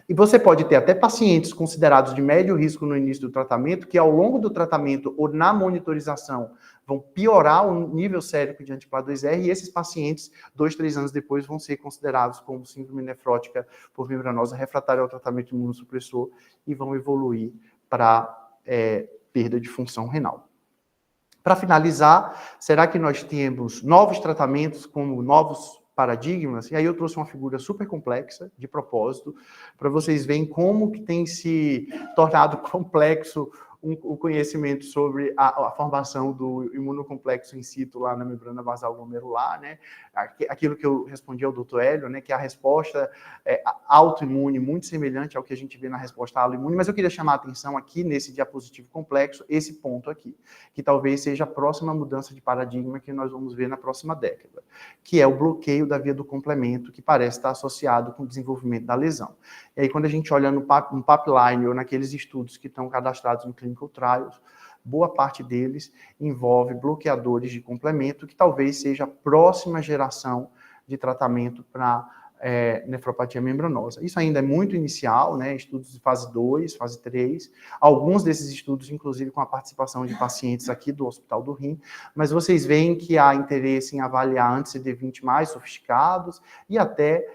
E você pode ter até pacientes considerados de médio risco no início do tratamento, que ao longo do tratamento ou na monitorização vão piorar o nível sérico de anti-PLA2R, e esses pacientes, 2, 3 anos depois, vão ser considerados como síndrome nefrótica por membranosa refratária ao tratamento imunossupressor e vão evoluir para perda de função renal. Para finalizar, será que nós temos novos tratamentos como novos paradigmas? E aí eu trouxe uma figura super complexa, de propósito, para vocês verem como que tem se tornado complexo o conhecimento sobre a formação do imunocomplexo in situ lá na membrana basal glomerular, né? Aquilo que eu respondi ao Dr. Hélio, né? Que a resposta autoimune muito semelhante ao que a gente vê na resposta aloimune, mas eu queria chamar a atenção aqui nesse diapositivo complexo, esse ponto aqui, que talvez seja a próxima mudança de paradigma que nós vamos ver na próxima década, que é o bloqueio da via do complemento, que parece estar associado com o desenvolvimento da lesão. E aí, quando a gente olha no pipeline ou naqueles estudos que estão cadastrados no clinical trials, boa parte deles envolve bloqueadores de complemento, que talvez seja a próxima geração de tratamento para nefropatia membranosa. Isso ainda é muito inicial, né? Estudos de fase 2, fase 3, alguns desses estudos, inclusive, com a participação de pacientes aqui do Hospital do Rim, mas vocês veem que há interesse em avaliar anti-CD20 mais sofisticados e até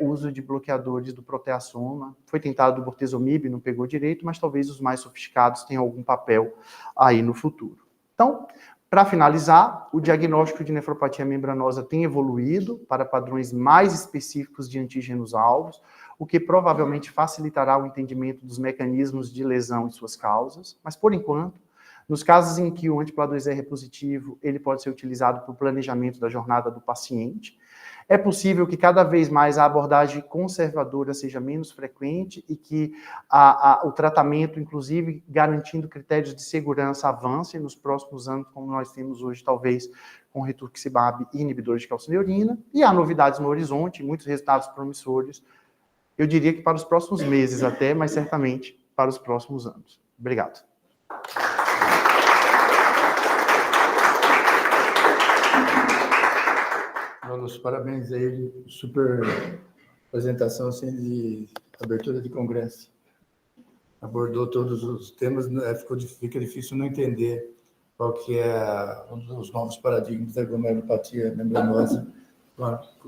uso de bloqueadores do proteasoma. Foi tentado o bortezomib, não pegou direito, mas talvez os mais sofisticados tenham algum papel aí no futuro. Então, para finalizar, o diagnóstico de nefropatia membranosa tem evoluído para padrões mais específicos de antígenos-alvos, o que provavelmente facilitará o entendimento dos mecanismos de lesão e suas causas, mas, por enquanto, nos casos em que o anti-PLA2R é positivo, ele pode ser utilizado para o planejamento da jornada do paciente. É possível que cada vez mais a abordagem conservadora seja menos frequente e que o tratamento, inclusive garantindo critérios de segurança, avance nos próximos anos, como nós temos hoje, talvez, com rituximab e inibidores de calcineurina. E há novidades no horizonte, muitos resultados promissores. Eu diria que para os próximos meses até, mas certamente para os próximos anos. Obrigado. Carlos, parabéns aí, super apresentação assim, de abertura de congresso. Abordou todos os temas, fica difícil não entender qual que é um dos novos paradigmas da glomerulopatia membranosa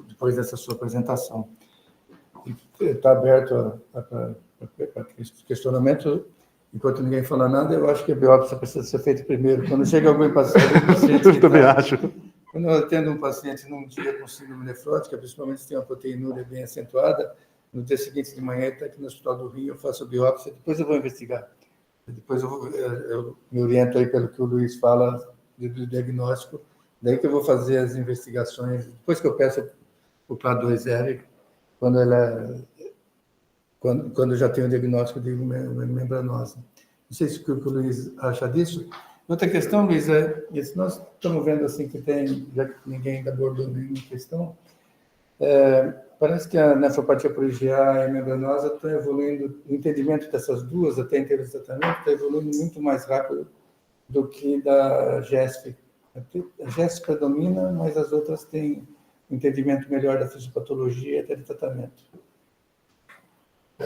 depois dessa sua apresentação. Está aberto a questionamento. Enquanto ninguém fala nada, eu acho que a biópsia precisa ser feita primeiro. Quando chega algum paciente eu também acho. Quando eu atendo um paciente num dia com síndrome nefrótica, principalmente se tem uma proteinúria bem acentuada, no dia seguinte de manhã, está aqui no Hospital do Rim, eu faço a biópsia, depois eu vou investigar. Depois eu me oriento aí pelo que o Luiz fala do diagnóstico, daí que eu vou fazer as investigações, depois que eu peço o PLA2R, quando já tenho o diagnóstico de membranosa. Não sei se o que o Luiz acha disso. Outra questão, Luiz, nós estamos vendo assim que tem, já que ninguém ainda abordou nenhuma questão, parece que a nefropatia por IgA e a membranosa estão evoluindo, o entendimento dessas duas, até em termos de tratamento, está evoluindo muito mais rápido do que da GESP. A GESP predomina, mas as outras têm um entendimento melhor da fisiopatologia e até de tratamento.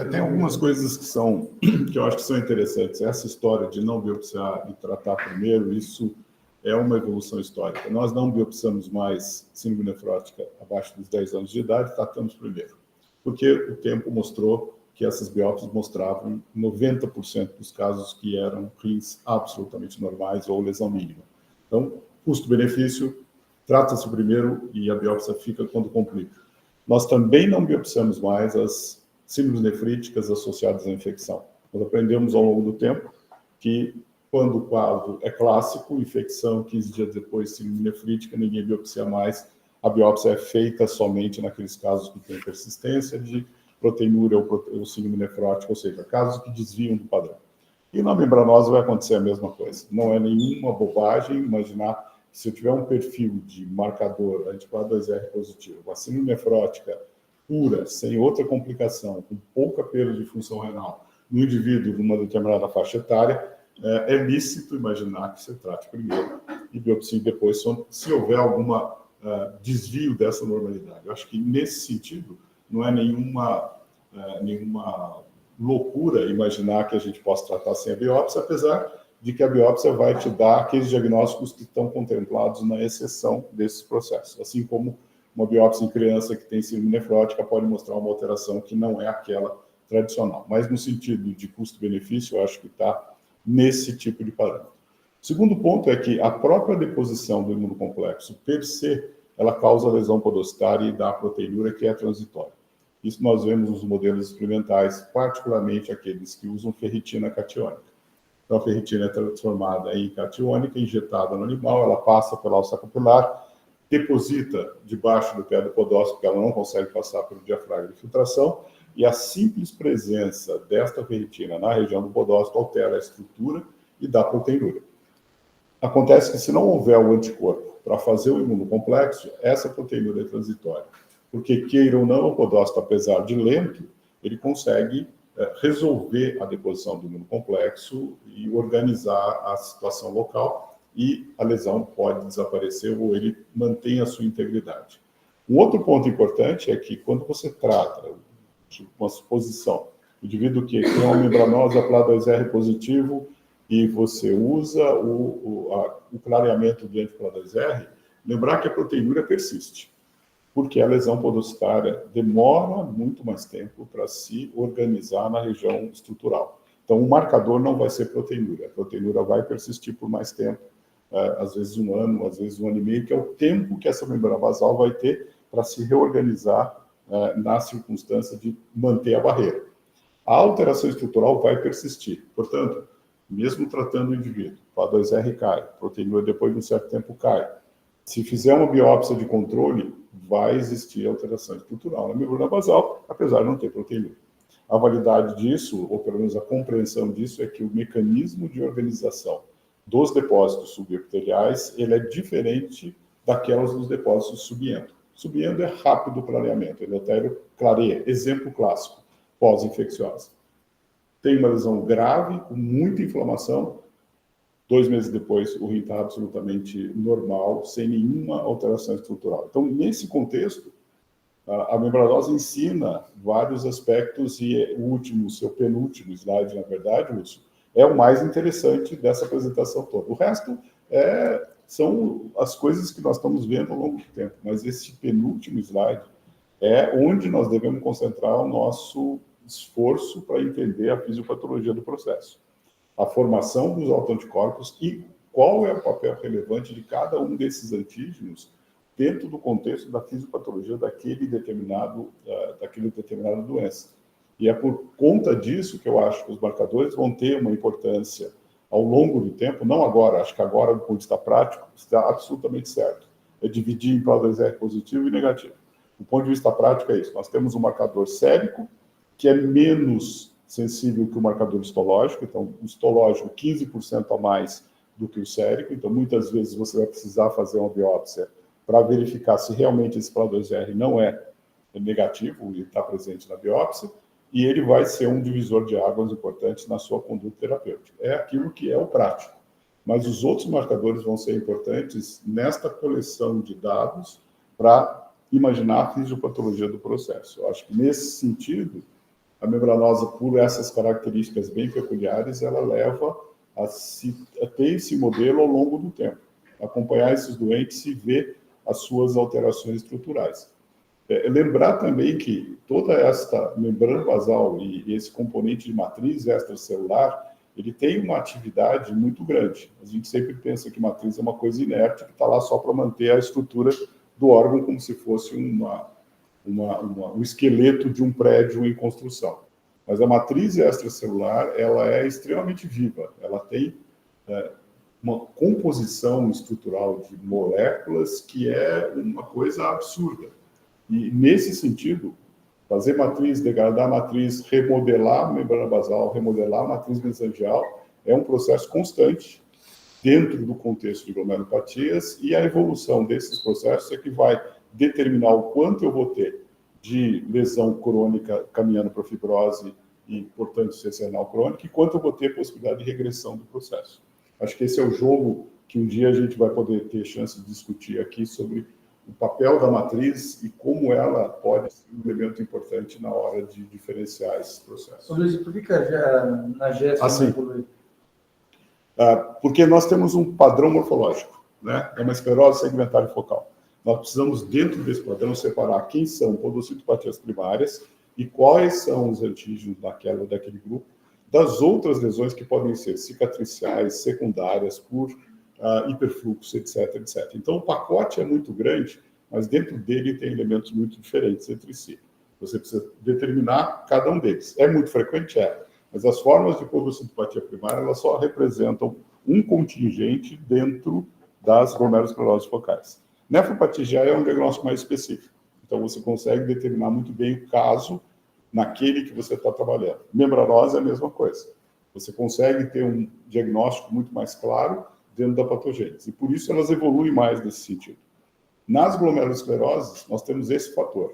Tem algumas coisas que eu acho que são interessantes. Essa história de não biopsiar e tratar primeiro, isso é uma evolução histórica. Nós não biopsiamos mais síndrome nefrótica abaixo dos 10 anos de idade, tratamos primeiro. Porque o tempo mostrou que essas biópsias mostravam 90% dos casos que eram rins absolutamente normais ou lesão mínima. Então, custo-benefício, trata-se primeiro e a biópsia fica quando complica. Nós também não biopsiamos mais as síndromes nefríticas associadas à infecção. Nós aprendemos ao longo do tempo que, quando o quadro é clássico, infecção, 15 dias depois, síndrome nefrítica, ninguém biopsia mais. A biópsia é feita somente naqueles casos que têm persistência de proteinúria ou síndrome nefrótica, ou seja, casos que desviam do padrão. E na membranosa vai acontecer a mesma coisa. Não é nenhuma bobagem imaginar que se eu tiver um perfil de marcador anticorpo 2R positivo, uma síndrome nefrótica pura, sem outra complicação, com pouca perda de função renal, no indivíduo de uma determinada faixa etária, é lícito imaginar que você trate primeiro e biopsie depois, se houver algum desvio dessa normalidade. Eu acho que, nesse sentido, não é nenhuma loucura imaginar que a gente possa tratar sem a biópsia, apesar de que a biópsia vai te dar aqueles diagnósticos que estão contemplados na exceção desses processos, assim como uma biópsia em criança que tem síndrome nefrótica pode mostrar uma alteração que não é aquela tradicional. Mas no sentido de custo-benefício, eu acho que está nesse tipo de parâmetro. O segundo ponto é que a própria deposição do imunocomplexo, per se, ela causa lesão podocitária e dá proteinúria que é transitória. Isso nós vemos nos modelos experimentais, particularmente aqueles que usam ferritina catiônica. Então, a ferritina é transformada em catiônica, injetada no animal, ela passa pela alça capilar, deposita debaixo do pé do podócito, porque ela não consegue passar pelo diafragma de filtração, e a simples presença desta ferritina na região do podócito altera a estrutura e dá proteinúria. Acontece que se não houver o anticorpo para fazer o imunocomplexo, essa proteinúria é transitória. Porque, queira ou não, o podócito, apesar de lento, ele consegue resolver a deposição do imunocomplexo e organizar a situação local, e a lesão pode desaparecer ou ele mantém a sua integridade. Um outro ponto importante é que, quando você trata uma suposição, o indivíduo que tem uma membranosa PLA2R positivo e você usa o clareamento de anti-PLA2R, lembrar que a proteinúria persiste, porque a lesão podocitária demora muito mais tempo para se organizar na região estrutural. Então, o marcador não vai ser proteinúria, a proteinúria vai persistir por mais tempo, às vezes 1 ano, às vezes 1 ano e meio, que é o tempo que essa membrana basal vai ter para se reorganizar na circunstância de manter a barreira. A alteração estrutural vai persistir, portanto, mesmo tratando o indivíduo, PLA2R cai, proteinúria depois de um certo tempo cai. Se fizer uma biópsia de controle, vai existir alteração estrutural na membrana basal, apesar de não ter proteinúria. A validade disso, ou pelo menos a compreensão disso, é que o mecanismo de organização dos depósitos subepiteliais, ele é diferente daquelas dos depósitos subendo. Subendo é rápido o clareamento, endotélio clareia, exemplo clássico, pós-infecciosa. Tem uma lesão grave, com muita inflamação, 2 meses depois o rim está absolutamente normal, sem nenhuma alteração estrutural. Então, nesse contexto, a membranose ensina vários aspectos e o último, seu penúltimo slide, na verdade, Lúcio, é o mais interessante dessa apresentação toda. O resto são as coisas que nós estamos vendo ao longo do tempo, mas esse penúltimo slide é onde nós devemos concentrar o nosso esforço para entender a fisiopatologia do processo. A formação dos autoanticorpos e qual é o papel relevante de cada um desses antígenos dentro do contexto da fisiopatologia daquele determinada doença. E é por conta disso que eu acho que os marcadores vão ter uma importância ao longo do tempo, não agora, acho que agora, do ponto de vista prático, está absolutamente certo. É dividir em PLA2R positivo e negativo. Do ponto de vista prático é isso. Nós temos um marcador sérico, que é menos sensível que o marcador histológico, então o histológico 15% a mais do que o sérico, então muitas vezes você vai precisar fazer uma biópsia para verificar se realmente esse PLA2R não é negativo e está presente na biópsia, e ele vai ser um divisor de águas importante na sua conduta terapêutica. É aquilo que é o prático. Mas os outros marcadores vão ser importantes nesta coleção de dados para imaginar a fisiopatologia do processo. Eu acho que, nesse sentido, a membranose, por essas características bem peculiares, ela leva a ter esse modelo ao longo do tempo, acompanhar esses doentes e ver as suas alterações estruturais. Lembrar também que toda esta membrana basal e esse componente de matriz extracelular, ele tem uma atividade muito grande. A gente sempre pensa que matriz é uma coisa inerte, que está lá só para manter a estrutura do órgão como se fosse um esqueleto de um prédio em construção. Mas a matriz extracelular, ela é extremamente viva. Ela tem uma composição estrutural de moléculas que é uma coisa absurda. E, nesse sentido, fazer matriz, degradar a matriz, remodelar a membrana basal, remodelar a matriz mesangial, é um processo constante dentro do contexto de glomerulopatias, e a evolução desses processos é que vai determinar o quanto eu vou ter de lesão crônica caminhando para fibrose e, portanto, ciência renal crônica, e quanto eu vou ter possibilidade de regressão do processo. Acho que esse é o jogo que um dia a gente vai poder ter chance de discutir aqui sobre o papel da matriz e como ela pode ser um elemento importante na hora de diferenciar esses processos. Luiz, explica já na GES. Assim, porque nós temos um padrão morfológico, né? É uma esclerose segmentária focal. Nós precisamos, dentro desse padrão, separar quem são podocitopatias primárias e quais são os antígenos daquele grupo, das outras lesões que podem ser cicatriciais, secundárias, por hiperfluxo, etc, etc. Então, o pacote é muito grande, mas dentro dele tem elementos muito diferentes entre si. Você precisa determinar cada um deles. É muito frequente? É. Mas as formas de podocitopatia primária, elas só representam um contingente dentro das glomeruloscleroses focais. Nefropatia já é um diagnóstico mais específico. Então, você consegue determinar muito bem o caso naquele que você está trabalhando. Membranose é a mesma coisa. Você consegue ter um diagnóstico muito mais claro dentro da patogênese. E por isso elas evoluem mais nesse sentido. Nas glomeruloscleroses, nós temos esse fator.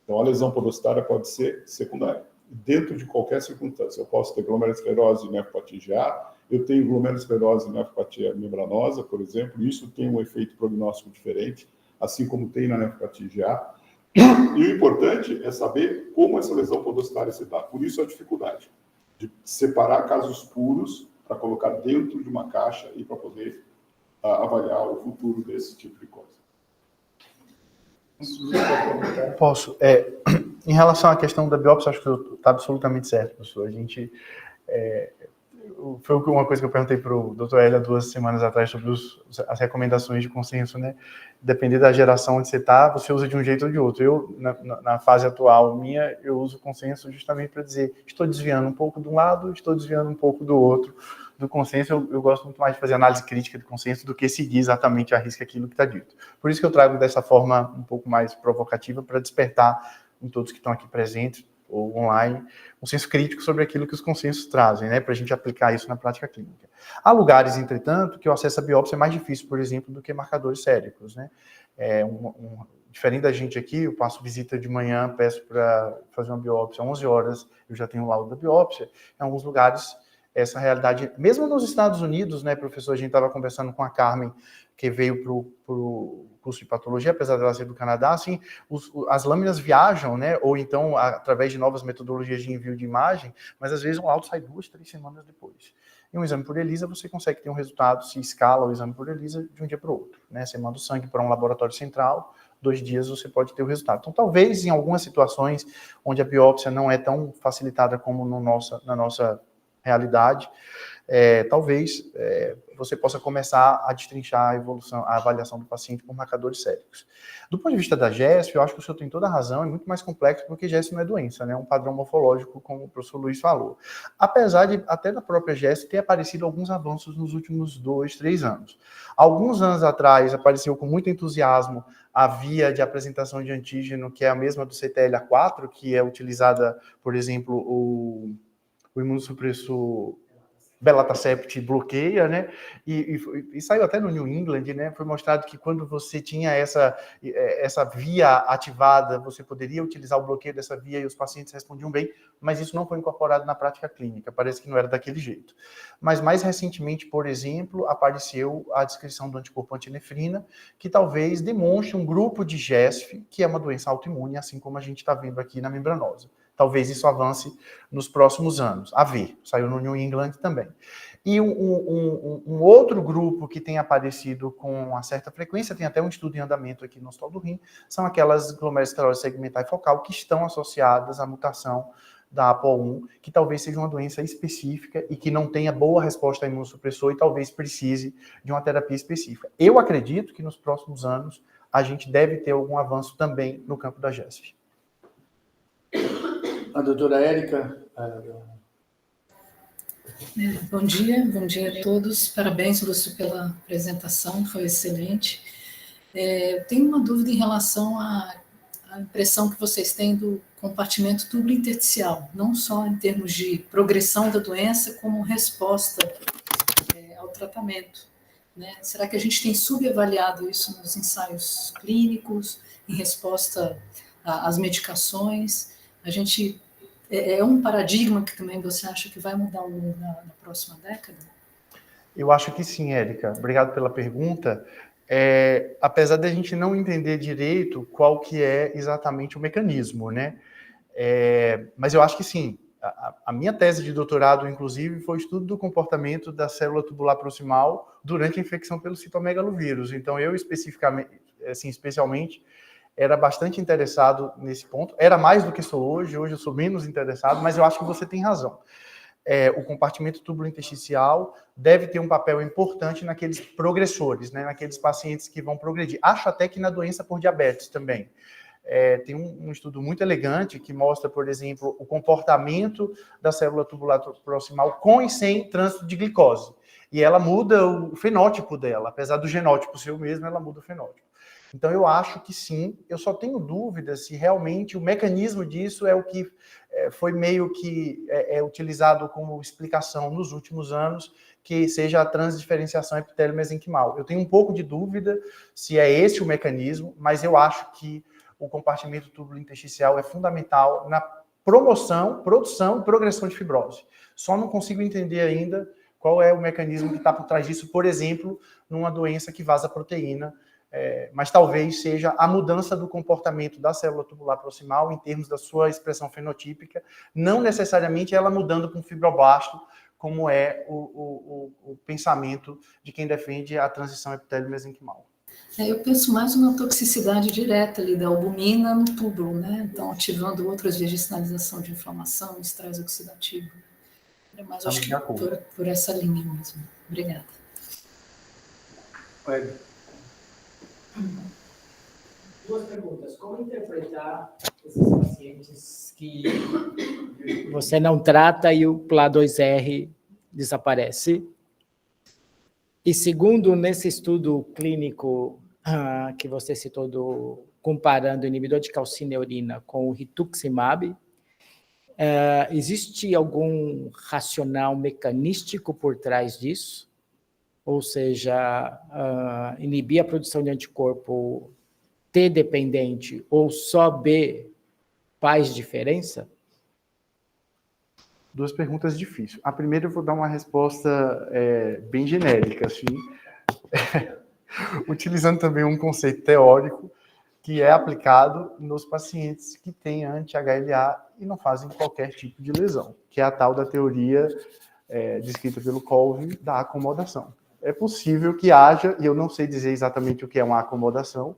Então, a lesão podocitária pode ser secundária. Dentro de qualquer circunstância. Eu posso ter glomerulosclerose e nefropatia IgA, eu tenho glomerulosclerose e nefropatia membranosa, por exemplo, e isso tem um efeito prognóstico diferente, assim como tem na nefropatia IgA. E o importante é saber como essa lesão podocitária se dá. Por isso a dificuldade de separar casos puros para colocar dentro de uma caixa e para poder avaliar o futuro desse tipo de coisa. Posso. Em relação à questão da biópsia, acho que está absolutamente certo, professor. A gente... foi uma coisa que eu perguntei para o Dr. Hélio 2 semanas atrás sobre as recomendações de consenso, né? Depender da geração onde você está, você usa de um jeito ou de outro. Eu, na fase atual minha, eu uso o consenso justamente para dizer estou desviando um pouco de um lado, estou desviando um pouco do outro. Do consenso, eu gosto muito mais de fazer análise crítica do consenso do que seguir exatamente a risca aquilo que está dito. Por isso que eu trago dessa forma um pouco mais provocativa para despertar em todos que estão aqui presentes ou online, um senso crítico sobre aquilo que os consensos trazem, né, para a gente aplicar isso na prática clínica. Há lugares, entretanto, que o acesso à biópsia é mais difícil, por exemplo, do que marcadores séricos, né? Diferente da gente aqui, eu passo visita de manhã, peço para fazer uma biópsia às 11 horas, eu já tenho o laudo da biópsia. Em alguns lugares, essa realidade, mesmo nos Estados Unidos, né, professor, a gente estava conversando com a Carmen, que veio para o curso de patologia, apesar dela ser do Canadá, assim, as lâminas viajam, né, ou então através de novas metodologias de envio de imagem, mas às vezes um laudo sai 2, 3 semanas depois. Em um exame por ELISA, você consegue ter um resultado, se escala o exame por ELISA, de um dia para o outro, né, você manda o sangue para um laboratório central, 2 dias você pode ter o resultado. Então, talvez em algumas situações onde a biópsia não é tão facilitada como na nossa realidade, talvez você possa começar a destrinchar a avaliação do paciente por marcadores séricos. Do ponto de vista da GESP, eu acho que o senhor tem toda a razão, é muito mais complexo porque GESP não é doença, né? É um padrão morfológico, como o professor Luiz falou. Apesar de, até da própria GESP, ter aparecido alguns avanços nos últimos 2, 3 anos. Alguns anos atrás, apareceu com muito entusiasmo a via de apresentação de antígeno, que é a mesma do CTLA4, que é utilizada, por exemplo, o imunossupressor belatacept bloqueia, né? E saiu até no New England, né? Foi mostrado que quando você tinha essa via ativada, você poderia utilizar o bloqueio dessa via e os pacientes respondiam bem, mas isso não foi incorporado na prática clínica, parece que não era daquele jeito. Mas mais recentemente, por exemplo, apareceu a descrição do anticorpo antinefrina, que talvez demonstre um grupo de GESF, que é uma doença autoimune, assim como a gente está vendo aqui na membranosa. Talvez isso avance nos próximos anos. A ver, saiu no New England também. E um outro grupo que tem aparecido com uma certa frequência, tem até um estudo em andamento aqui no Hospital do Rim, são aquelas glomerulosclerose segmentar e focal que estão associadas à mutação da APOL1, que talvez seja uma doença específica e que não tenha boa resposta a imunossupressor e talvez precise de uma terapia específica. Eu acredito que nos próximos anos a gente deve ter algum avanço também no campo da GESF. A doutora Érica. Bom dia a todos. Parabéns, Lúcio, pela apresentação, foi excelente. Eu tenho uma dúvida em relação à impressão que vocês têm do compartimento tubo intersticial, não só em termos de progressão da doença, como resposta ao tratamento, né? Será que a gente tem subavaliado isso nos ensaios clínicos, em resposta às medicações? A gente é um paradigma que também você acha que vai mudar ao longo da próxima década? Eu acho que sim, Érica. Obrigado pela pergunta. Apesar de a gente não entender direito qual que é exatamente o mecanismo, né? Mas eu acho que sim. A minha tese de doutorado, inclusive, foi o estudo do comportamento da célula tubular proximal durante a infecção pelo citomegalovírus. Então, eu especialmente, era bastante interessado nesse ponto. Era mais do que sou hoje eu sou menos interessado, mas eu acho que você tem razão. O compartimento tubulo-intersticial deve ter um papel importante naqueles progressores, né, naqueles pacientes que vão progredir. Acho até que na doença por diabetes também. Tem um estudo muito elegante que mostra, por exemplo, o comportamento da célula tubular proximal com e sem trânsito de glicose. E ela muda o fenótipo dela, apesar do genótipo ser o mesmo, ela muda o fenótipo. Então, eu acho que sim. Eu só tenho dúvida se realmente o mecanismo disso é o que foi meio que utilizado como explicação nos últimos anos, que seja a transdiferenciação epitélio-mesenquimal. Eu tenho um pouco de dúvida se é esse o mecanismo, mas eu acho que o compartimento tubulo-intersticial é fundamental na promoção, produção e progressão de fibrose. Só não consigo entender ainda qual é o mecanismo que está por trás disso, por exemplo, numa doença que vaza proteína, mas talvez seja a mudança do comportamento da célula tubular proximal em termos da sua expressão fenotípica, não necessariamente ela mudando para um fibroblasto, como é o pensamento de quem defende a transição epitélio-mesenquimal. Eu penso mais numa toxicidade direta ali da albumina no túbulo, né? Então, ativando outras vias de sinalização de inflamação, estresse oxidativo. Mas acho que por essa linha mesmo. Obrigada. Duas perguntas. Como interpretar esses pacientes que você não trata e o PLA2R desaparece? E segundo, nesse estudo clínico que você citou, comparando o inibidor de calcineurina com o rituximab, existe algum racional mecanístico por trás disso? Ou seja, inibir a produção de anticorpo T dependente ou só B faz diferença? Duas perguntas difíceis. A primeira eu vou dar uma resposta bem genérica, assim, utilizando também um conceito teórico que é aplicado nos pacientes que têm anti-HLA e não fazem qualquer tipo de lesão, que é a tal da teoria descrita pelo Colvin da acomodação. É possível que haja, e eu não sei dizer exatamente o que é uma acomodação,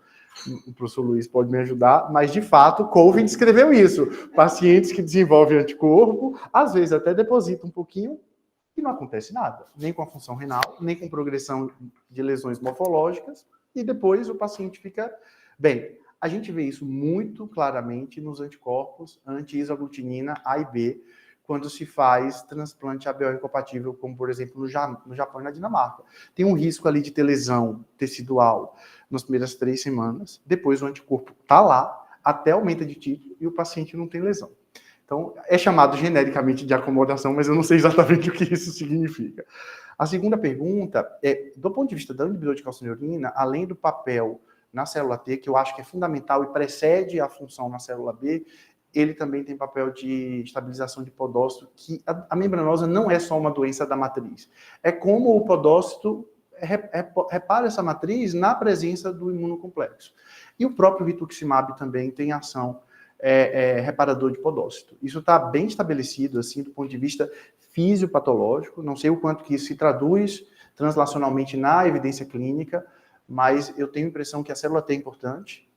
o professor Luiz pode me ajudar, mas de fato Colvin descreveu isso. Pacientes que desenvolvem anticorpo, às vezes até depositam um pouquinho e não acontece nada, nem com a função renal, nem com progressão de lesões morfológicas, e depois o paciente fica bem. A gente vê isso muito claramente nos anticorpos anti-isoglutinina A e B, quando se faz transplante ABO incompatível, como, por exemplo, no Japão e na Dinamarca. Tem um risco ali de ter lesão tecidual nas primeiras 3 semanas, depois o anticorpo está lá, até aumenta de título e o paciente não tem lesão. Então, é chamado genericamente de acomodação, mas eu não sei exatamente o que isso significa. A segunda pergunta é, do ponto de vista da inibidor de calcineuridina, além do papel na célula T, que eu acho que é fundamental e precede a função na célula B, ele também tem papel de estabilização de podócito, que a membranosa não é só uma doença da matriz. É como o podócito repara essa matriz na presença do imunocomplexo. E o próprio rituximab também tem ação reparador de podócito. Isso está bem estabelecido, assim, do ponto de vista fisiopatológico. Não sei o quanto que isso se traduz translacionalmente na evidência clínica, mas eu tenho a impressão que a célula T é importante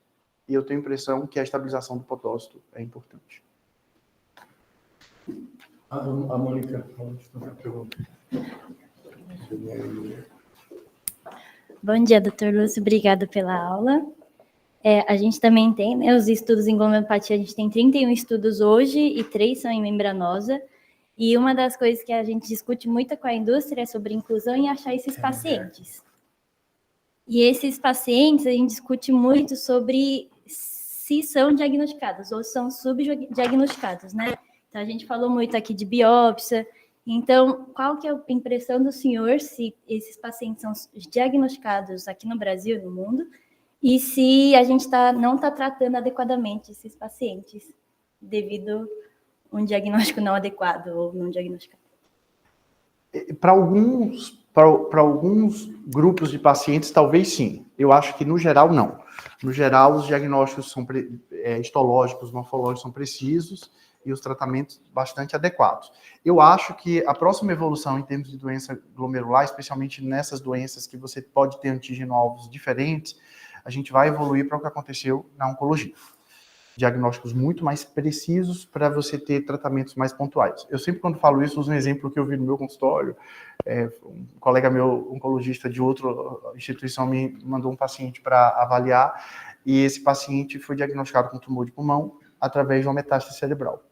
e eu tenho a impressão que a estabilização do podócito é importante. A Mônica, uma pergunta. Bom dia, doutor Lúcio, obrigada pela aula. A gente também tem, né, os estudos em glomerulopatia, a gente tem 31 estudos hoje e 3 são em membranosa. E uma das coisas que a gente discute muito com a indústria é sobre inclusão e achar esses pacientes. E esses pacientes, a gente discute muito sobre se são diagnosticados ou são subdiagnosticados, né? Então, a gente falou muito aqui de biópsia. Então, qual que é a impressão do senhor se esses pacientes são diagnosticados aqui no Brasil e no mundo? E se a gente não está tratando adequadamente esses pacientes devido a um diagnóstico não adequado ou não diagnosticado? Para alguns grupos de pacientes, talvez sim. Eu acho que, no geral, não. No geral, os diagnósticos histológicos, morfológicos são precisos e os tratamentos bastante adequados. Eu acho que a próxima evolução em termos de doença glomerular, especialmente nessas doenças que você pode ter antígeno-alvos diferentes, a gente vai evoluir para o que aconteceu na oncologia. Diagnósticos muito mais precisos para você ter tratamentos mais pontuais. Eu sempre, quando falo isso, uso um exemplo que eu vi no meu consultório. Um colega meu, oncologista de outra instituição, me mandou um paciente para avaliar, e esse paciente foi diagnosticado com tumor de pulmão através de uma metástase cerebral.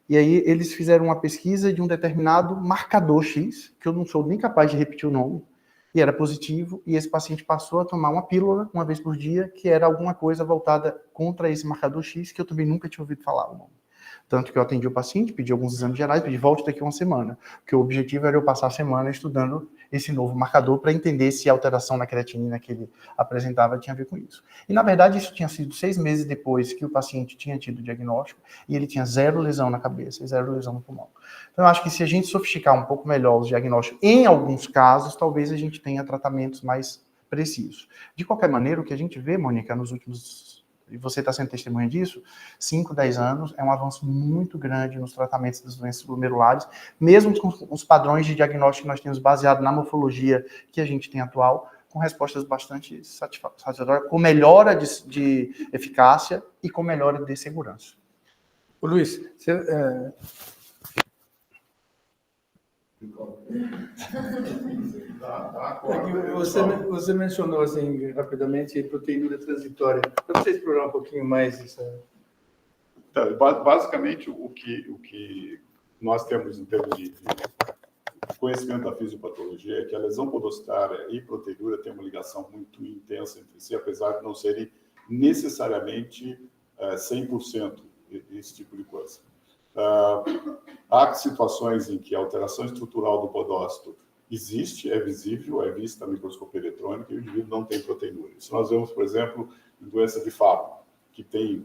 E aí eles fizeram uma pesquisa de um determinado marcador X, que eu não sou nem capaz de repetir o nome, e era positivo, e esse paciente passou a tomar uma pílula uma vez por dia, que era alguma coisa voltada contra esse marcador X, que eu também nunca tinha ouvido falar o nome. Tanto que eu atendi o paciente, pedi alguns exames gerais, pedi volte daqui a uma semana, porque o objetivo era eu passar a semana estudando esse novo marcador para entender se a alteração na creatinina que ele apresentava tinha a ver com isso. E, na verdade, isso tinha sido 6 meses depois que o paciente tinha tido o diagnóstico e ele tinha 0 lesão na cabeça e 0 lesão no pulmão. Então, eu acho que se a gente sofisticar um pouco melhor os diagnósticos, em alguns casos, talvez a gente tenha tratamentos mais precisos. De qualquer maneira, o que a gente vê, Mônica, nos últimos... e você está sendo testemunha disso, 5, 10 anos, é um avanço muito grande nos tratamentos das doenças glomerulares, mesmo com os padrões de diagnóstico que nós temos baseado na morfologia que a gente tem atual, com respostas bastante satisfatórias, com melhora de eficácia e com melhora de segurança. Ô, Luiz, você mencionou assim rapidamente proteinúria transitória. Para você explorar um pouquinho mais isso. Então, basicamente, o que nós temos em termos de conhecimento da fisiopatologia é que a lesão podostária e proteinúria têm uma ligação muito intensa entre si, apesar de não serem necessariamente 100% esse tipo de coisa. Há situações em que a alteração estrutural do podócito existe, é visível, é vista na microscopia eletrônica e o indivíduo não tem proteinúria. Isso nós vemos, por exemplo, em doença de Fabry, que tem...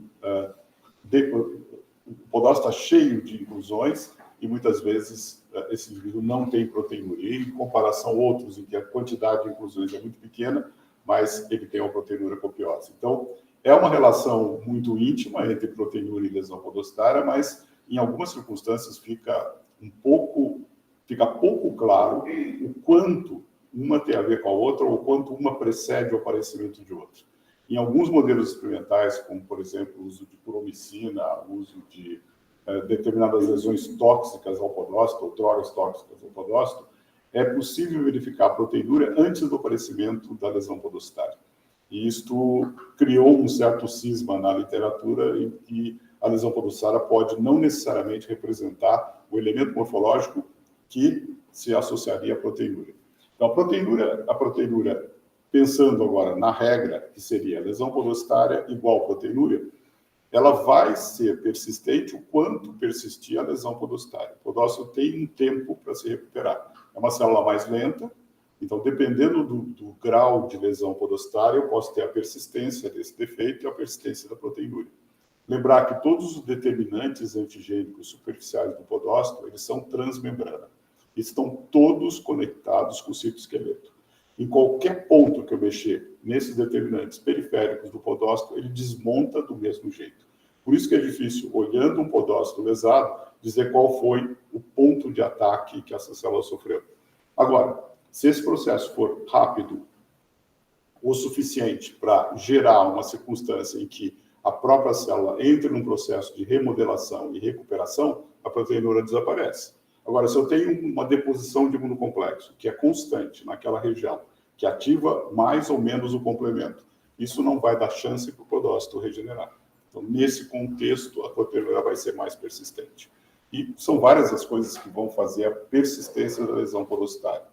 o podócito está cheio de inclusões e muitas vezes esse indivíduo não tem proteinúria. E, em comparação a outros em que a quantidade de inclusões é muito pequena, mas ele tem uma proteinúria copiosa. Então, é uma relação muito íntima entre proteinúria e lesão podostária, mas em algumas circunstâncias fica pouco claro o quanto uma tem a ver com a outra ou o quanto uma precede o aparecimento de outra. Em alguns modelos experimentais, como, por exemplo, o uso de puromicina, o uso de determinadas lesões tóxicas ao podócito ou drogas tóxicas ao podócito, é possível verificar a proteinúria antes do aparecimento da lesão podostária. E isto criou um certo cisma na literatura em que a lesão podostária pode não necessariamente representar o elemento morfológico que se associaria à proteinúria. Então, a proteinúria, pensando agora na regra, que seria lesão podostária igual proteinúria, ela vai ser persistente o quanto persistir a lesão podostária. O podócito tem um tempo para se recuperar. É uma célula mais lenta, então, dependendo do grau de lesão podostária, eu posso ter a persistência desse defeito e a persistência da proteinúria. Lembrar que todos os determinantes antigênicos superficiais do podócito, eles são transmembrana. Estão todos conectados com o citoesqueleto. Em qualquer ponto que eu mexer nesses determinantes periféricos do podócito, ele desmonta do mesmo jeito. Por isso que é difícil, olhando um podócito lesado, dizer qual foi o ponto de ataque que essa célula sofreu. Agora, se esse processo for rápido o suficiente para gerar uma circunstância em que a própria célula entre num processo de remodelação e recuperação, a proteinúria desaparece. Agora, se eu tenho uma deposição de imunocomplexo que é constante naquela região, que ativa mais ou menos o complemento, isso não vai dar chance para o podócito regenerar. Então, nesse contexto, a proteinúria vai ser mais persistente. E são várias as coisas que vão fazer a persistência da lesão podostária.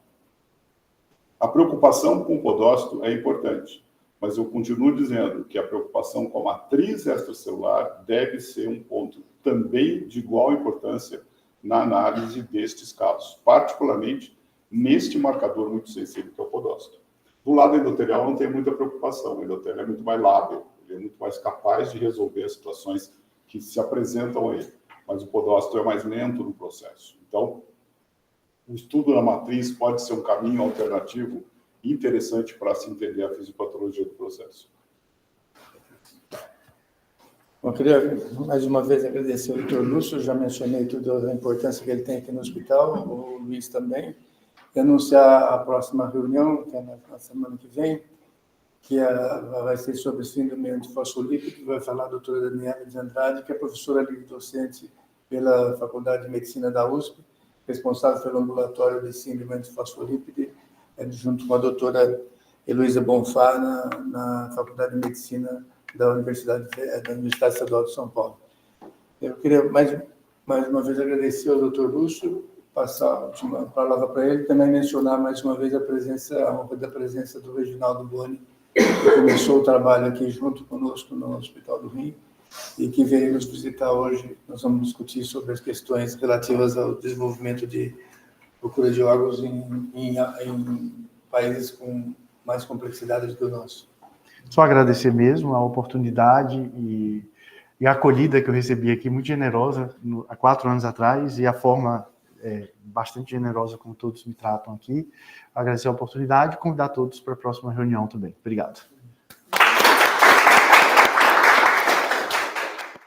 A preocupação com o podócito é importante, mas eu continuo dizendo que a preocupação com a matriz extracelular deve ser um ponto também de igual importância na análise destes casos, particularmente neste marcador muito sensível que é o podócito. Do lado endotelial não tem muita preocupação, o endotelial é muito mais lábil, ele é muito mais capaz de resolver as situações que se apresentam a ele, mas o podócito é mais lento no processo. Então, o estudo da matriz pode ser um caminho alternativo interessante para se entender a fisiopatologia do processo. Eu queria, mais uma vez, agradecer ao doutor Lúcio, já mencionei tudo a importância que ele tem aqui no hospital, o Luiz também, e anunciar a próxima reunião, que é na semana que vem, que vai ser sobre síndrome antifosfolípido, vai falar a doutora Daniela de Andrade, que é professora livre-docente pela Faculdade de Medicina da USP, responsável pelo ambulatório de síndrome antifosfolípide, junto com a doutora Heloísa Bonfá, na Faculdade de Medicina da Universidade Estadual de São Paulo. Eu queria, mais uma vez, agradecer ao doutor Lúcio, passar a última palavra para ele, também mencionar mais uma vez a honra da presença do Reginaldo Boni, que começou o trabalho aqui junto conosco no Hospital do Rim, e que veio nos visitar hoje. Nós vamos discutir sobre as questões relativas ao desenvolvimento de procura de órgãos em países com mais complexidade do que o nosso. Só agradecer mesmo a oportunidade e a acolhida que eu recebi aqui, muito generosa, há 4 anos atrás, e a forma bastante generosa como todos me tratam aqui. Agradecer a oportunidade e convidar todos para a próxima reunião também. Obrigado.